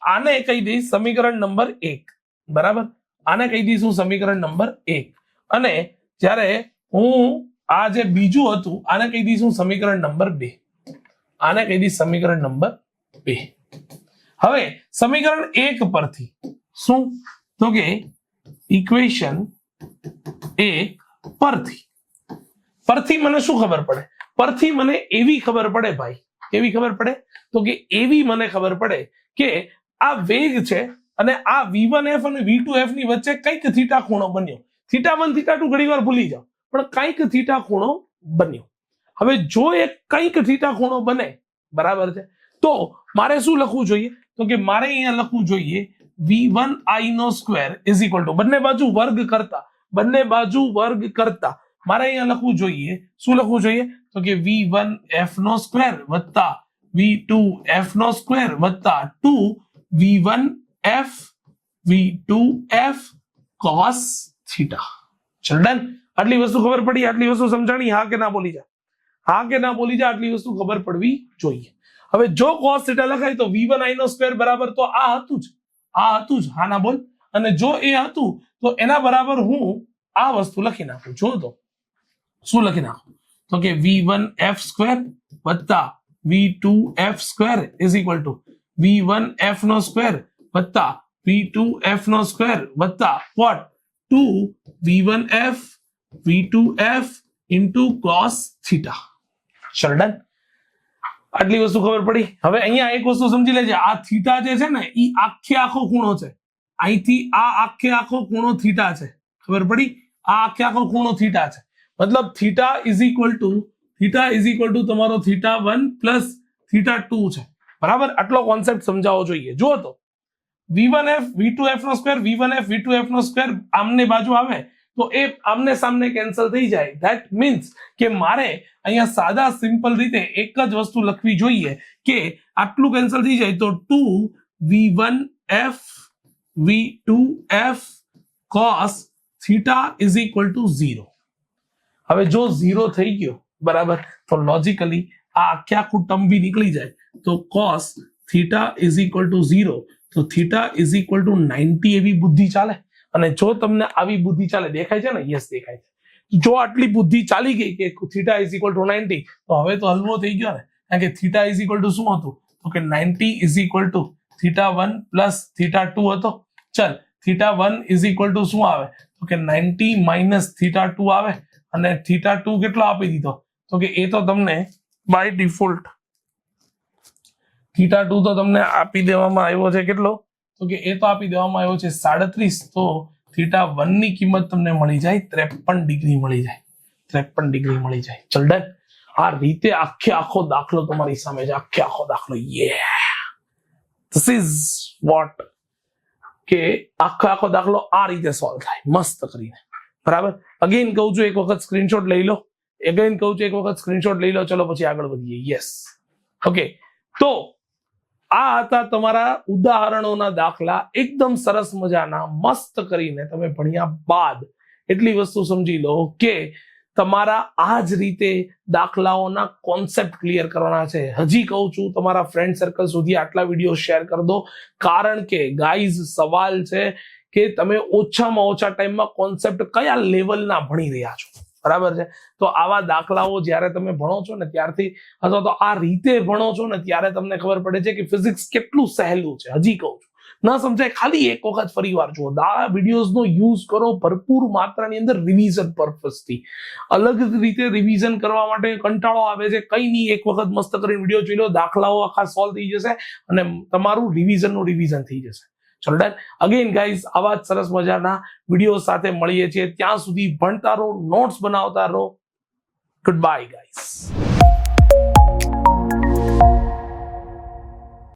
આને કહી દઈશ સમીકરણ નંબર 1, બરાબર. આને કહી દઈશ હું સમીકરણ નંબર 1. અને જ્યારે હું આ જે બીજું હતું આને કહી દઈશ હું સમીકરણ નંબર 2. આને કહી દઈશ સમીકરણ નંબર 2. હવે સમીકરણ 1 પરથી શું? તો કે ઇક્વેશન 1 પરથી મને શું ખબર પડે? પરથી મને એવી ખબર પડે ભાઈ. કેવી ખબર પડે? તો કે એવી મને ખબર પડે કે આ વેગ છે અને આ v1f અને v2f ની વચ્ચે કંઈક થીટા ખૂણો બન્યો. θ1 θ2 ઘણી વાર ભૂલી જાઓ, પણ કંઈક થીટા ખૂણો બન્યો. હવે જો એક કંઈક થીટા ખૂણો બને, બરાબર છે, તો મારે શું લખવું જોઈએ? તો કે મારે અહીંયા લખવું જોઈએ v1i નો સ્ક્વેર ઇઝ ઇક્વલ ટુ બંને બાજુ વર્ગ કરતા મારે અહીંયા લખવું જોઈએ. શું લખવું જોઈએ? તો કે v1f નો સ્ક્વેર વત્તા v2f નો સ્ક્વેર વત્તા 2v1f v2f cos થીટા. ચલ ડન. આટલી વસ્તુ ખબર પડી, આટલી વસ્તુ સમજાણી? હા કે ના બોલી જા, હા કે ના બોલી જા, આટલી વસ્તુ ખબર પડવી જોઈએ. હવે જો cos થીટા લખાય તો v1i નો સ્ક્વેર બરાબર તો આ હતું જ, હા ના બોલ. અને જો એ હતું તો એના બરાબર હું આ વસ્તુ લખી નાખું. જો તો શું લખી નાખું? તો કે v1f સ્ક્વેર વત્તા v2f square is equal to v1f નો સ્ક્વેર વત્તા v2f નો સ્ક્વેર વત્તા what 2v1f v2f into cos theta. ચલ ડન. આટલી વસ્તુ ખબર પડી. હવે અહીંયા એક વસ્તુ સમજી લેજે, આ થીટા જે છે ને એ આખે આખો ખૂણો છે. અહીંથી આ આખે આખો ખૂણો થીટા છે. ખબર પડી? આ આખે આખો ખૂણો થીટા છે. મતલબ થીટા ઇઝ ઇક્વલ ટુ તમારો θ1 પ્લસ θ2 છે. બરાબર? આટલો કોન્સેપ્ટ સમજાવવો જોઈએ. જુઓ તો v1f v2f નો સ્ક્વેર v1f v2f નો સ્ક્વેર આમને બાજુ આવે તો એ આમને સામને કેન્સલ થઈ જાય. ધેટ મીન્સ કે મારે અહીંયા સાદા સિમ્પલ રીતે એક જ વસ્તુ લખવી જોઈએ કે આટલું કેન્સલ થઈ જાય તો 2v1f v2f cos theta is equal two 0. હવે જો 0 થઈ ગયો બરાબર તો લોજિકલી આ આખે આખું ટર્મ બી નીકળી જાય તો cos theta is equal two 0 તો થીટા ઇઝ ઇક્વલ ટુ 90 એવી બુદ્ધિ ચાલે. અને જો તમને આવી બુદ્ધિ ચાલે, દેખાય છે ને? યસ દેખાય છે. જો આટલી બુદ્ધિ ચાલી ગઈ કે થીટા ઇઝ ઇક્વલ ટુ 90 તો હવે તો હલવો થઈ ગયો ને. કારણ કે થીટા ઇઝ ઇક્વલ ટુ શું હતું? તો કે 90 ઇઝ ઇક્વલ ટુ θ1 પ્લસ θ2 હતો. ચલ θ1 ઇઝ ઇક્વલ ટુ શું આવે? તો કે 90 માઇનસ θ2 આવે. અને θ2 કેટલો આપી દીધો? તો કે એ તો તમને બાય ડિફોલ્ટ θ2 તો તમને આપી દેવામાં આવ્યો છે કેટલો? તો કે એ તો આપી દેવામાં આવ્યો છે 37. તો θ1 ની કિંમત તમને મળી જાય 53 ડિગ્રી મળી જાય. 53 ડિગ્રી મળી જાય. ચલ ડન. આ રીતે આખે આખો દાખલો તમારી સામે છે. આખે આખો દાખલો. ધીસ ઇઝ વોટ કે આખો દાખલો આ રીતે સોલ્વ થાય મસ્ત કરીને. બરાબર? અગેન કહું છું એક વખત સ્ક્રીનશોટ લઈ લો. ચલો પછી આગળ વધીએ. Yes okay. તો આ હતા તમારા ઉદાહરણોના દાખલા. એકદમ સરસ મજાના મસ્ત કરીને તમે ભણ્યા બાદ એટલી વસ્તુ સમજી લો કે તમારા આ જ રીતે દાખલાઓના કોન્સેપ્ટ ક્લિયર કરવાના છે. હજી કહું છું તમારા ફ્રેન્ડ સર્કલ સુધી આટલા વિડીયો શેર કરી દો. કારણ કે ગાઈઝ સવાલ છે કે તમે ઓછામાં ઓછા ટાઈમમાં કોન્સેપ્ટ કયા લેવલના ભણી રહ્યા છો. બરાબર છે? તો આવા દાખલાઓ જ્યારે તમે ભણો છો ને ત્યારથી અથવા તો આ રીતે ભણો છો ને ત્યારે તમને ખબર પડે છે કે ફિઝિક્સ કેટલું સહેલું છે. હજી કહું છું, ન સમજાય ખાલી એક વખત ફરી વાર જુઓ. આ વિડીયોઝનો યુઝ કરો ભરપૂર માત્રાની અંદર રિવિઝન પર્પઝથી. અલગ રીતે રિવિઝન કરવા માટે કંટાળો આવે છે, કઈ નહીં, એક વખત મસ્ત કરીને વિડીયો જોઈ લો, દાખલાઓ આખા સોલ્વ થઈ જશે અને તમારું રિવિઝન થઈ જશે. ચલો ડન. અગેન ગાઈઝ આવા જ સરસ મજાના વિડીયો સાથે મળીએ છીએ. ત્યાં સુધી ભણતા રહો, નોટ્સ બનાવતા રહો. Good bye guys.